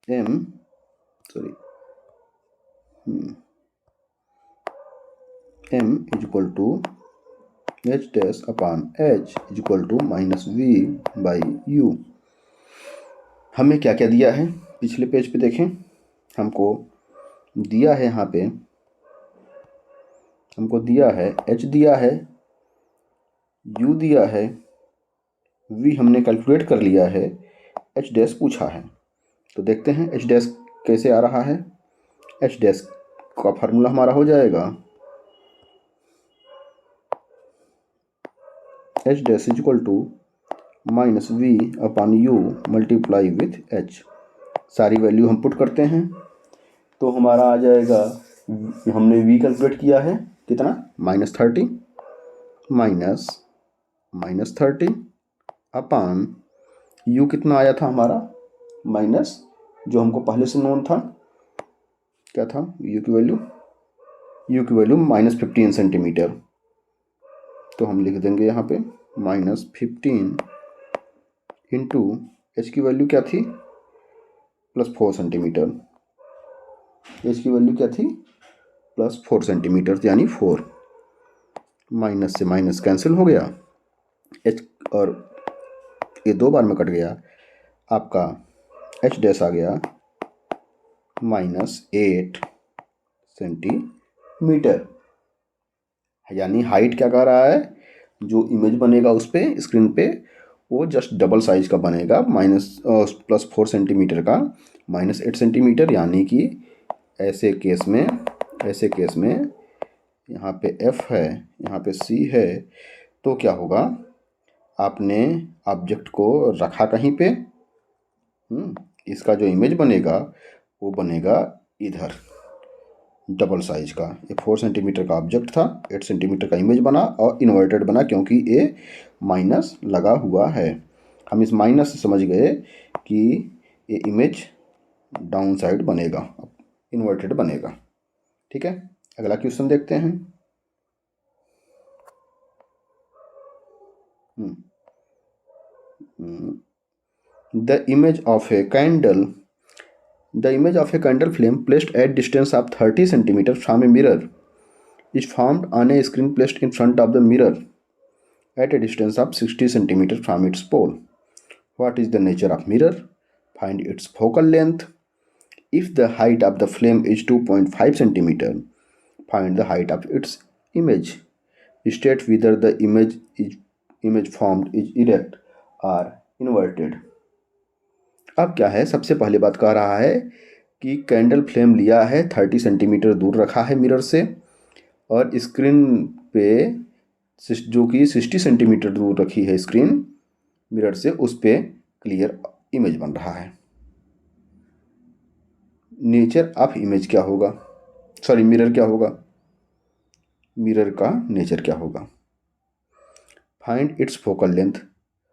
= h dash upon h = -v/u। हमें क्या क्या दिया है, पिछले पेज पे देखें, हमको दिया है, यहाँ पे हमको दिया है h दिया है, u दिया है, v हमने कैलकुलेट कर लिया है, h डैश पूछा है। तो देखते हैं h डैश कैसे आ रहा है। h डैश का फार्मूला हमारा हो जाएगा h dash = -v/u multiply with h। सारी वैल्यू हम पुट करते हैं, तो हमारा आ जाएगा, हमने v कैलकुलेट किया है कितना, -30 अपॉन u कितना आया था हमारा, माइनस जो हमको पहले से नोन था, क्या था u की वैल्यू -15 सेंटीमीटर। तो हम लिख देंगे यहाँ पे -15 इंटू एच की वैल्यू क्या थी, +4 सेंटीमीटर। एच की वैल्यू क्या थी, +4 सेंटीमीटर, यानी 4। माइनस से माइनस कैंसिल हो गया, एच और ये 2 बार में कट गया, आपका एच डैश आ गया -8 सेंटीमीटर। यानी हाइट क्या कह रहा है, जो इमेज बनेगा उस पर स्क्रीन पे वो जस्ट डबल साइज का बनेगा, +4 सेंटीमीटर का -8 सेंटीमीटर। यानी कि ऐसे केस में यहाँ पे F है, यहाँ पे C है, तो क्या होगा, आपने ऑब्जेक्ट को रखा कहीं पे, इसका जो इमेज बनेगा वो बनेगा इधर डबल साइज का। ये 4 सेंटीमीटर का ऑब्जेक्ट था, 8 सेंटीमीटर का इमेज बना और इन्वर्टेड बना, क्योंकि ये माइनस लगा हुआ है। हम इस माइनस से समझ गए कि ये इमेज डाउन साइड बनेगा, इन्वर्टेड बनेगा। ठीक है, अगला क्वेश्चन देखते हैं। The image of a candle The image of a candle flame placed at distance of 30 cm from a mirror is formed on a screen placed in front of the mirror at a distance of 60 cm from its pole. What is the nature of mirror? Find its focal length. If the height of the flame is 2.5 cm, find the height of its image. State whether the image formed is erect or inverted. अब क्या है, सबसे पहले बात कह रहा है कि कैंडल फ्लेम लिया है, 30 सेंटीमीटर दूर रखा है मिरर से, और स्क्रीन पे जो कि 60 सेंटीमीटर दूर रखी है स्क्रीन मिरर से, उस पे क्लियर इमेज बन रहा है। नेचर ऑफ इमेज क्या होगा, सॉरी मिरर क्या होगा, मिरर का नेचर क्या होगा। फाइंड इट्स फोकल लेंथ,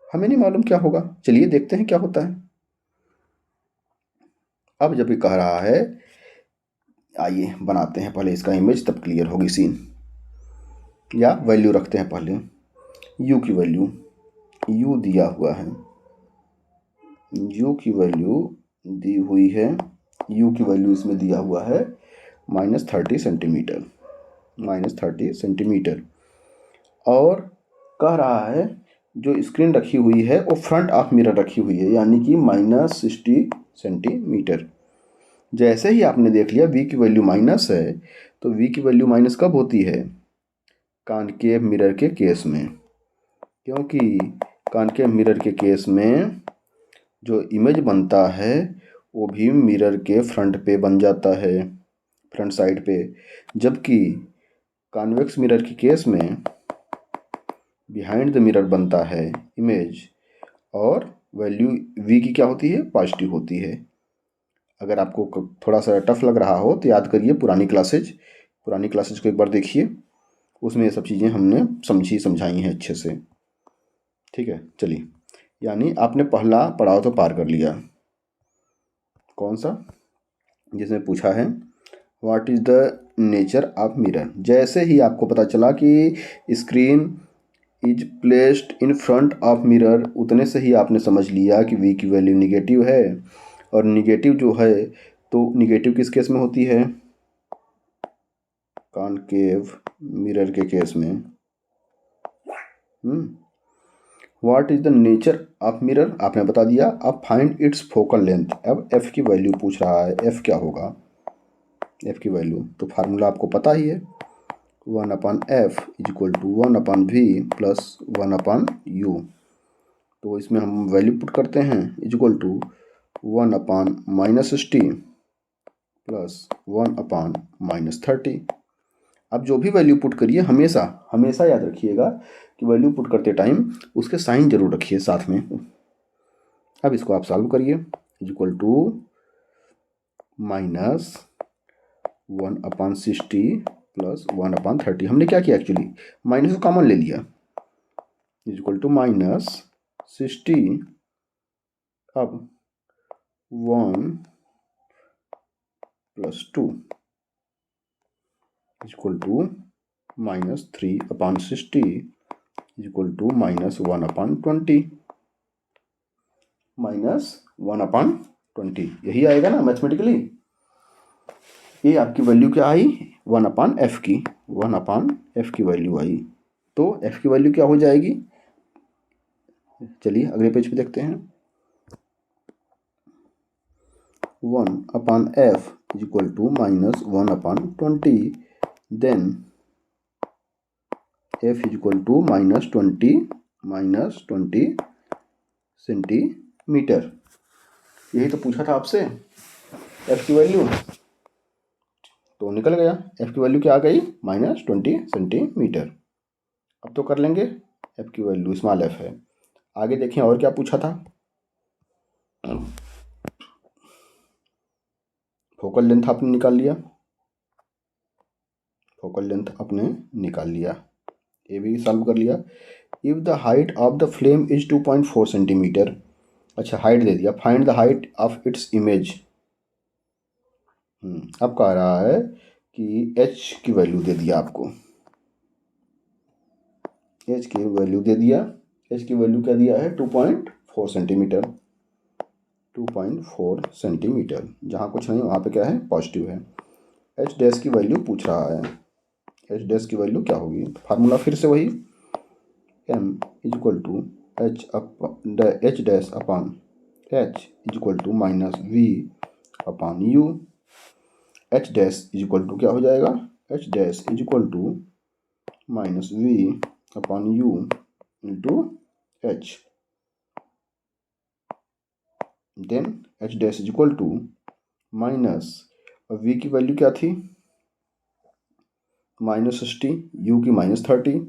हमें नहीं मालूम क्या होगा, चलिए देखते हैं क्या होता है। अब जब ये कह रहा है, आइए बनाते हैं पहले इसका इमेज, तब क्लियर होगी सीन। या वैल्यू रखते हैं पहले, u की वैल्यू, u दिया हुआ है, u की वैल्यू दी हुई है, u की वैल्यू इसमें दिया हुआ है -30 सेंटीमीटर, -30 सेंटीमीटर। और कह रहा है जो स्क्रीन रखी हुई है वो फ्रंट ऑफ मिरर रखी हुई है, यानी कि -60 सेंटीमीटर। जैसे ही आपने देख लिया v की वैल्यू माइनस है, तो v की वैल्यू माइनस कब होती है, कॉनकेव मिरर के केस में, क्योंकि कॉनकेव मिरर के केस में जो इमेज बनता है वो भी मिरर के फ्रंट पे बन जाता है, फ्रंट साइड पे। जबकि कॉन्वेक्स मिरर के केस में बिहाइंड द मिरर बनता है इमेज, और वैल्यू v की क्या होती है, पॉजिटिव होती है। अगर आपको थोड़ा सा टफ लग रहा हो तो याद करिए पुरानी क्लासेज को एक बार देखिए, उसमें ये सब चीज़ें हमने समझाई हैं अच्छे से। ठीक है, चलिए, यानी आपने पहला पड़ाव तो पार कर लिया। कौन सा, जिसमें पूछा है what is the nature of mirror. जैसे ही आपको पता चला कि screen is placed in front of mirror, उतने से ही आपने समझ लिया कि v की वैल्यू निगेटिव है। और निगेटिव जो है, तो निगेटिव किस केस में होती है, कॉनकेव मिरर के केस में। What is the nature of mirror आपने बता दिया। अब फाइंड इट्स फोकल लेंथ, अब f की वैल्यू पूछ रहा है, f क्या होगा, f की वैल्यू तो फार्मूला आपको पता ही है, 1/f = 1/v + 1/u। तो इसमें हम वैल्यू पुट करते हैं, = 1/-60 + 1/-30। अब जो भी वैल्यू पुट करिए, हमेशा याद रखिएगा कि वैल्यू पुट करते टाइम उसके साइन जरूर रखिए साथ में। अब इसको आप सॉल्व करिए, = -1/60 + 1/30। हमने क्या किया, एक्चुअली माइनस को कॉमन ले लिया, -60। अब 1 + 2 = -3/60 इज इक्वल टू -1/20, -1/20 यही आएगा ना मैथमेटिकली। ये आपकी वैल्यू क्या आई, 1/f की, 1/f की वैल्यू आई। तो f की वैल्यू क्या हो जाएगी, चलिए अगले पेज पे देखते हैं। 1/f is equal to -1/20, then f is equal to -20 centimetre. यही तो पूछा था आपसे f की वैल्यू, तो निकल गया। f की वैल्यू क्या आ गई, -20 सेंटीमीटर। अब तो कर लेंगे, f की वैल्यू स्मॉल f है। आगे देखें और क्या पूछा था। फोकल लेंथ आपने निकाल लिया, फोकल लेंथ आपने निकाल लिया, ये भी सॉल्व कर लिया। If the height of the flame is 2.4 centimetre, अच्छा हाइट दे दिया, find the height of its image. अब कह रहा है कि h की वैल्यू दे दिया आपको, h की वैल्यू दे दिया, h की वैल्यू क्या दिया है, 2.4 सेंटीमीटर, 2.4 सेंटीमीटर। जहाँ कुछ नहीं वहाँ पे क्या है, पॉजिटिव है। h डैश की वैल्यू पूछ रहा है, h डैश की वैल्यू क्या होगी, फार्मूला फिर से वही, m is equal to h dash upon h is equal to -v upon u। h dash is equal to क्या हो जाएगा, h dash is equal to -v upon u into h, then h dash is equal to minus, v की value क्या थी, -60, u की -30,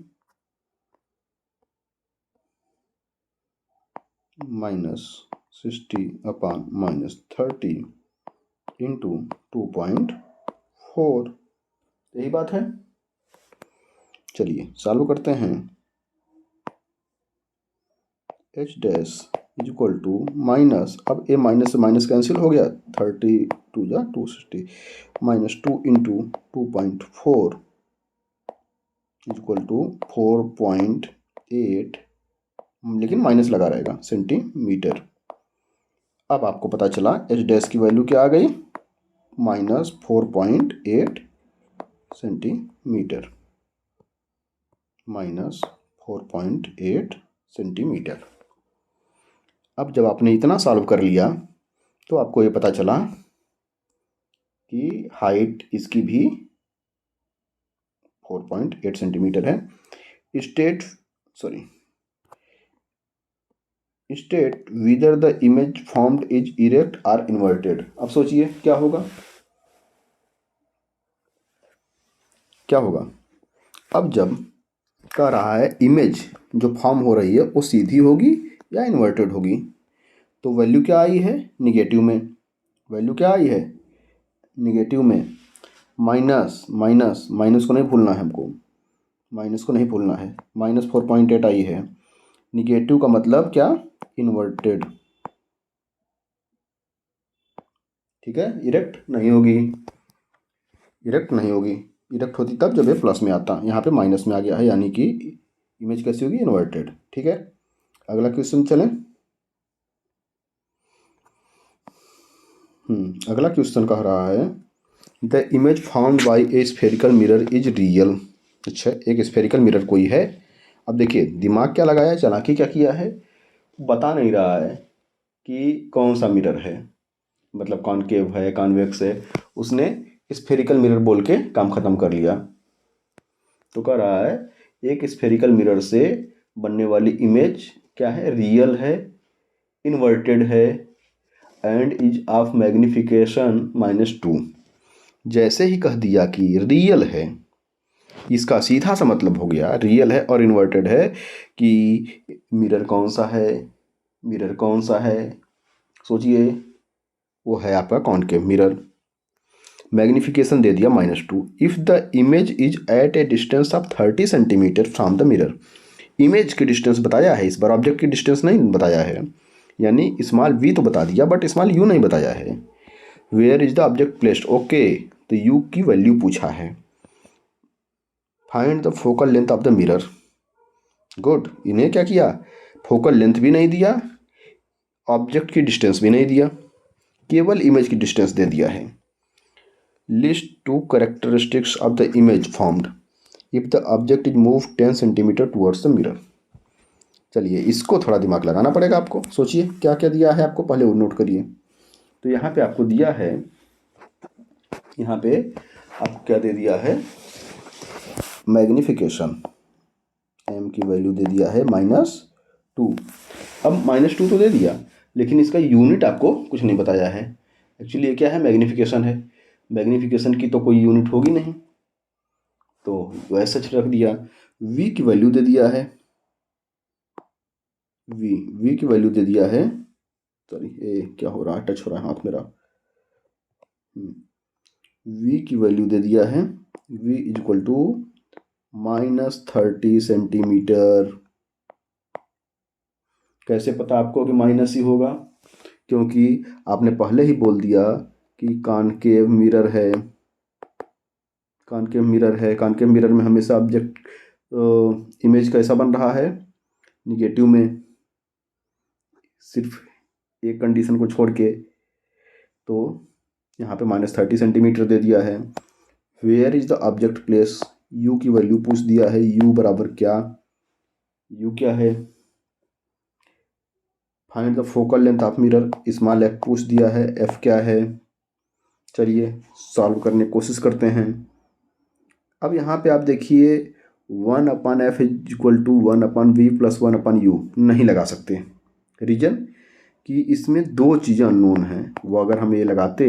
-60 upon -30 into 2.4, यही बात है। चलिए सॉल्व करते हैं। h dash is equal to minus, अब ए माइनस से माइनस कैंसिल हो गया, 32 या 260, -2 इंटू 2.4 इज इक्वल टू 4.8, लेकिन माइनस लगा रहेगा, सेंटीमीटर। अब आपको पता चला h डैश की वैल्यू क्या आ गई, -4.8 सेंटीमीटर, -4.8 सेंटीमीटर। अब जब आपने इतना सॉल्व कर लिया तो आपको ये पता चला कि हाइट इसकी भी 4.8 सेंटीमीटर है। State whether the image formed is erect और इन्वर्टेड। अब सोचिए क्या होगा, क्या होगा। अब जब कह रहा है इमेज जो फॉर्म हो रही है वो सीधी होगी या इन्वर्टेड होगी, तो वैल्यू क्या आई है, निगेटिव में, वैल्यू क्या आई है, निगेटिव में। माइनस माइनस माइनस को नहीं भूलना है हमको, माइनस को नहीं भूलना है, -4.8 आई है। निगेटिव का मतलब क्या, इन्वर्टेड, ठीक है, इरेक्ट नहीं होगी, इरेक्ट नहीं होगी। इरेक्ट होती तब जब ये प्लस में आता, यहाँ पे माइनस में आ गया है, यानी कि इमेज कैसी होगी, इन्वर्टेड। ठीक है, अगला क्वेश्चन चलें। अगला क्वेश्चन कह रहा है the image found by A spherical mirror is real. अच्छा, एक स्फेरिकल मिरर कोई है। अब देखिए दिमाग क्या लगाया, चालाकी क्या किया है, बता नहीं रहा है कि कौन सा मिरर है, मतलब कॉनकेव है कॉन्वेक्स है, उसने स्फेरिकल मिरर बोल के काम खत्म कर लिया। तो कह रहा है एक स्फेरिकल मिरर से बनने वाली इमेज क्या है, रियल है, इन्वर्टेड है एंड इज ऑफ मैग्निफिकेशन -2। जैसे ही कह दिया कि रियल है, इसका सीधा सा मतलब हो गया रियल है और इन्वर्टेड है कि मिरर कौन सा है, मिरर कौन सा है, सोचिए, वो है आपका कॉनकेव मिरर। मैग्निफिकेशन दे दिया -2। If the image is at a distance of 30 centimetre from the mirror. Image की डिस्टेंस बताया है, इस बार ऑब्जेक्ट की डिस्टेंस नहीं बताया है, यानी स्मॉल v तो बता दिया बट स्मॉल u नहीं बताया है। Where is the object placed, okay, तो u की वैल्यू पूछा है। Find the focal length of the mirror, good. इन्हें क्या किया, फोकल लेंथ भी नहीं दिया, ऑब्जेक्ट की डिस्टेंस भी नहीं दिया, केवल इमेज की डिस्टेंस दे दिया है। List two characteristics of the image formed if the object is move 10 centimetre towards the mirror. चलिए इसको थोड़ा दिमाग लगाना पड़ेगा आपको। सोचिए क्या क्या दिया है आपको, पहले वो नोट करिए। तो यहाँ पे आपको दिया है, यहाँ पे आपको क्या दे दिया है, मैग्निफिकेशन, एम की वैल्यू दे दिया है -2। अब -2 तो दे दिया, लेकिन इसका यूनिट आपको कुछ नहीं बताया है। एक्चुअली ये क्या है, मैग्निफिकेशन है। मैग्निफिकेशन की तो कोई यूनिट होगी नहीं, तो वैसे रख दिया। वी की वैल्यू दे दिया है, वी की वैल्यू दे दिया है, सॉरी ये क्या हो रहा है, टच हो रहा है हाथ मेरा। वी की वैल्यू दे दिया है, v is equal to -30 centimetre. कैसे पता आपको कि माइनस ही होगा, क्योंकि आपने पहले ही बोल दिया कि कॉनकेव मिरर है। कॉनकेव मिरर है, कॉनकेव मिरर में हमेशा ऑब्जेक्ट इमेज कैसा बन रहा है, निगेटिव में, सिर्फ एक कंडीशन को छोड़ के। तो यहाँ पे -30 सेंटीमीटर दे दिया है। Where is the object place, u की वैल्यू पूछ दिया है, यू बराबर क्या, यू क्या है। Find the focal length of mirror, small f पूछ दिया है, एफ क्या है। चलिए सॉल्व करने की कोशिश करते हैं। अब यहाँ पे आप देखिए 1/f is equal to 1/v plus 1/u नहीं लगा सकते। रीजन कि इसमें दो चीज़ें अननोन हैं। वो अगर हम ये लगाते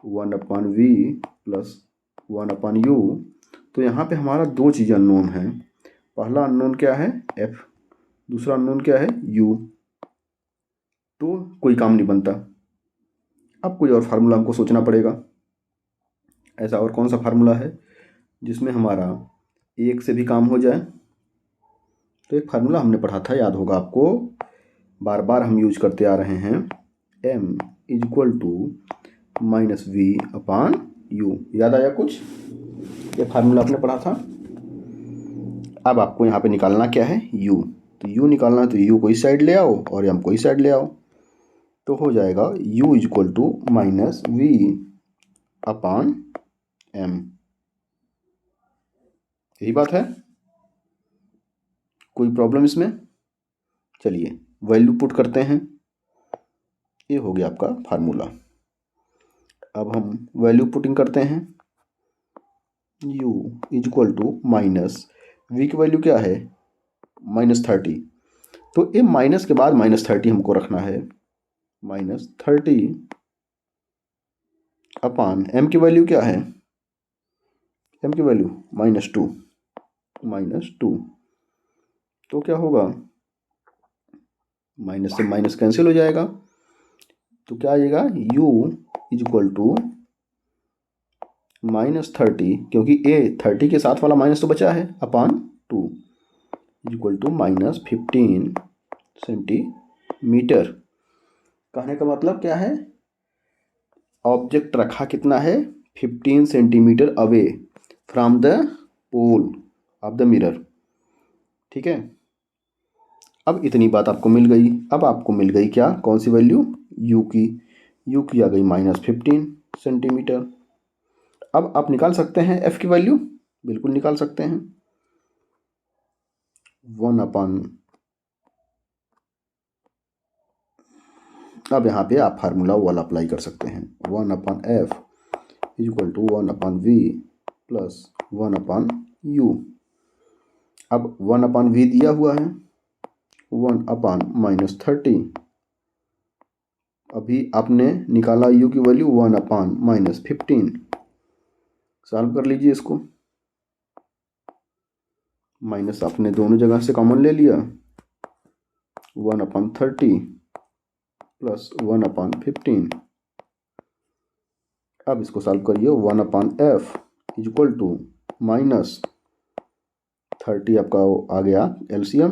1/v प्लस 1/u, तो यहाँ पे हमारा दो चीज़ें अननोन हैं। पहला अननोन क्या है, f, दूसरा अननोन क्या है, u। तो कोई काम नहीं बनता। अब कोई और फार्मूला हमको सोचना पड़ेगा। ऐसा और कौन सा फार्मूला है जिसमें हमारा एक से भी काम हो जाए। तो एक फार्मूला हमने पढ़ा था, याद होगा आपको, बार बार हम यूज करते आ रहे हैं, m is equal to -v/u। याद आया कुछ, ये फार्मूला आपने पढ़ा था। अब आपको यहाँ पे निकालना क्या है, u। तो u निकालना है तो u को इस साइड ले आओ और m को इस साइड ले आओ, तो हो जाएगा u is equal to -v/m। यही बात है, कोई प्रॉब्लम इसमें। चलिए वैल्यू पुट करते हैं, ये हो गया आपका फार्मूला। अब हम वैल्यू पुटिंग करते हैं, u is equal to v की वैल्यू क्या है, -30। तो ये माइनस के बाद -30 हमको रखना है, -30 अपान m की वैल्यू क्या है, m की वैल्यू -2। तो क्या होगा, माइनस से माइनस कैंसिल हो जाएगा, तो क्या आएगा, u इज इक्वल टू -30, क्योंकि a 30 के साथ वाला माइनस तो बचा है, अपान 2 इज इक्वल टू -15 सेंटीमीटर। कहने का मतलब क्या है, ऑब्जेक्ट रखा कितना है, 15 centimetre away from the pole of the mirror. ठीक है, अब इतनी बात आपको मिल गई। अब आपको मिल गई क्या, कौन सी वैल्यू, u की। u की आ गई -15 सेंटीमीटर। अब आप निकाल सकते हैं f की वैल्यू, बिल्कुल निकाल सकते हैं। 1/, अब यहाँ पे आप फार्मूला वाला अप्लाई कर सकते हैं, 1/f is equal to 1/v plus 1/u। अब 1/v दिया हुआ है, 1/-30। अभी आपने निकाला u की वैल्यू 1/-15। सॉल्व कर लीजिए इसको। माइनस आपने दोनों जगह से कॉमन ले लिया, 1/30 प्लस 1/15। अब इसको सॉल्व करिए, 1/f इज इक्वल टू -30 आपका आ गया LCM,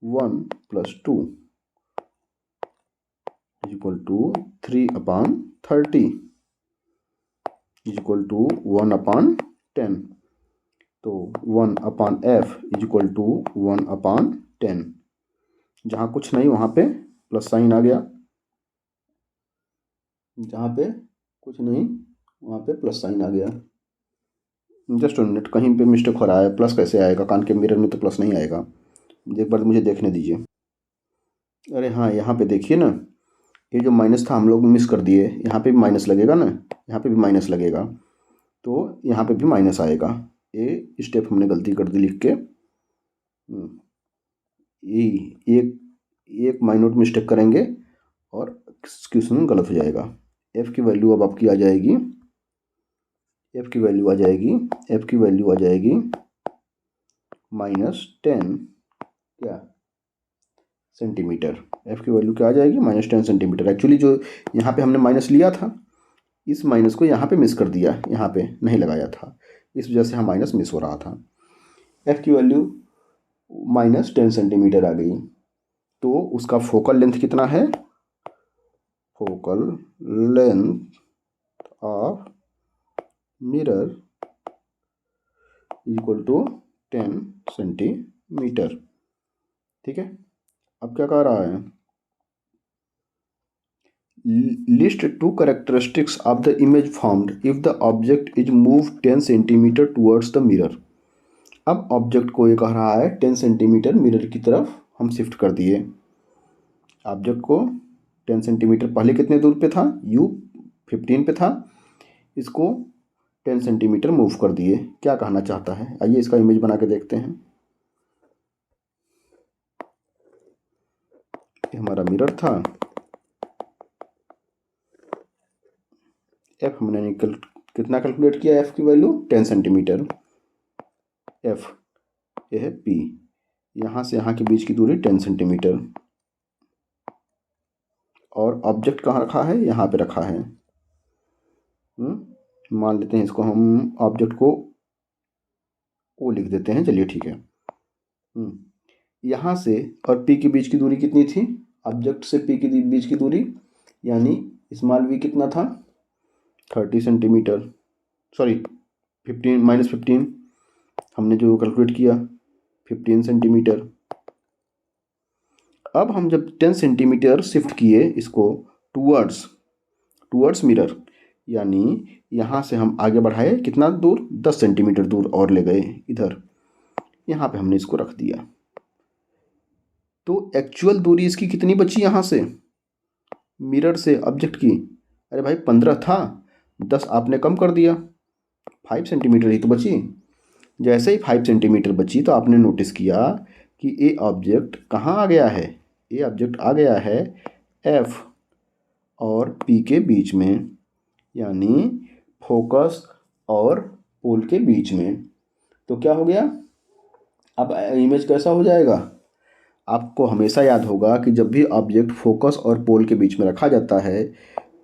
1 + 2 is equal to 3/30 is equal to 1/10। तो 1/f इज इक्वल टू 1/10। जहाँ कुछ नहीं वहाँ पे प्लस साइन आ गया, जहाँ पे कुछ नहीं वहाँ पे प्लस साइन आ गया। जस्ट मिनट, कहीं पे मिस्टेक हो रहा है। प्लस कैसे आएगा? कान के मिरर में तो प्लस नहीं आएगा। एक बार मुझे देखने दीजिए। अरे हाँ, यहाँ पे देखिए ना, ये जो माइनस था हम लोग मिस कर दिए। यहाँ पे भी माइनस लगेगा ना, यहाँ पे भी माइनस लगेगा, तो यहाँ पे भी माइनस आएगा। ये स्टेप हमने गलती कर दी लिख के। ये एक एक माइन्यूट मिस्टेक करेंगे और क्वेश्चन गलत हो जाएगा। एफ की वैल्यू अब आपकी आ जाएगी, एफ की वैल्यू आ जाएगी, एफ की वैल्यू आ जाएगी -10 क्या सेंटीमीटर। एफ की वैल्यू क्या आ जाएगी? -10 सेंटीमीटर। एक्चुअली जो यहाँ पे हमने माइनस लिया था, इस माइनस को यहाँ पे मिस कर दिया, यहाँ पे नहीं लगाया था, इस वजह से हम माइनस मिस हो रहा था। एफ की वैल्यू -10 सेंटीमीटर आ गई। तो उसका फोकल लेंथ कितना है? Focal length of mirror equal to 10 centimetre. ठीक है, अब क्या कह रहा है? List two characteristics of the image formed if the object is move 10 centimetre towards the mirror. अब ऑब्जेक्ट को ये कह रहा है 10 सेंटीमीटर मिरर की तरफ हम शिफ्ट कर दिए। ऑब्जेक्ट को 10 सेंटीमीटर पहले कितने दूर पे था? u 15 पे था, इसको 10 सेंटीमीटर मूव कर दिए। क्या कहना चाहता है? आइए इसका इमेज बना के देखते हैं। ये हमारा मिरर था, एफ हमने कितना कैलकुलेट किया? एफ की वैल्यू 10 सेंटीमीटर। एफ ये है पी, यहाँ से यहाँ के बीच की दूरी 10 सेंटीमीटर। और ऑब्जेक्ट कहाँ रखा है? यहाँ पे रखा है। मान लेते हैं इसको, हम ऑब्जेक्ट को ओ लिख देते हैं। चलिए ठीक है। यहाँ से और पी के बीच की दूरी कितनी थी? ऑब्जेक्ट से पी के बीच की दूरी यानी स्मॉल वी कितना था? 30 सेंटीमीटर, सॉरी 15 हमने जो कैलकुलेट किया 15 सेंटीमीटर। अब हम जब 10 सेंटीमीटर शिफ्ट किए इसको टूवर्ड्स मिरर, यानी यहाँ से हम आगे बढ़ाए कितना दूर? 10 सेंटीमीटर दूर और ले गए इधर, यहाँ पे हमने इसको रख दिया। तो एक्चुअल दूरी इसकी कितनी बची यहाँ से मिरर से ऑब्जेक्ट की? अरे भाई 15 था, 10 आपने कम कर दिया, 5 सेंटीमीटर ही तो बची। जैसे ही 5 सेंटीमीटर बची तो आपने नोटिस किया कि ये ऑब्जेक्ट कहाँ आ गया है? ये ऑब्जेक्ट आ गया है एफ और पी के बीच में, यानी फोकस और पोल के बीच में। तो क्या हो गया? अब इमेज कैसा हो जाएगा? आपको हमेशा याद होगा कि जब भी ऑब्जेक्ट फोकस और पोल के बीच में रखा जाता है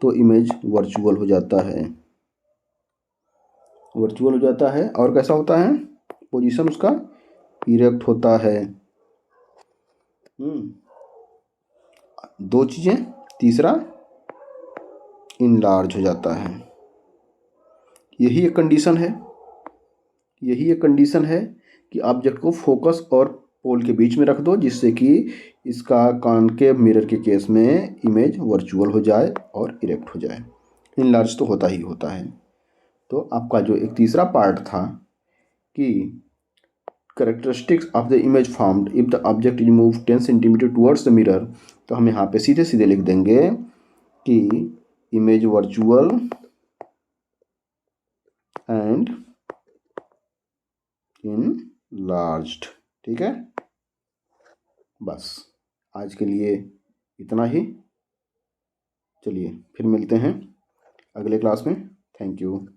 तो इमेज वर्चुअल हो जाता है, वर्चुअल हो जाता है। और कैसा होता है? पोजीशन उसका इरेक्ट होता है। दो चीज़ें, तीसरा इनलार्ज हो जाता है। यही एक कंडीशन है, यही एक कंडीशन है कि ऑब्जेक्ट को फोकस और पोल के बीच में रख दो, जिससे कि इसका कॉनकेव मिरर के केस में इमेज वर्चुअल हो जाए और इरेक्ट हो जाए। इनलार्ज तो होता ही होता है। तो आपका जो एक तीसरा पार्ट था कि characteristics of the image formed if the object is move 10 centimetre towards the mirror, तो हम यहाँ पे सीधे सीधे लिख देंगे कि इमेज वर्चुअल एंड इनलार्ज्ड। ठीक है, बस आज के लिए इतना ही। चलिए फिर मिलते हैं अगले क्लास में। Thank you.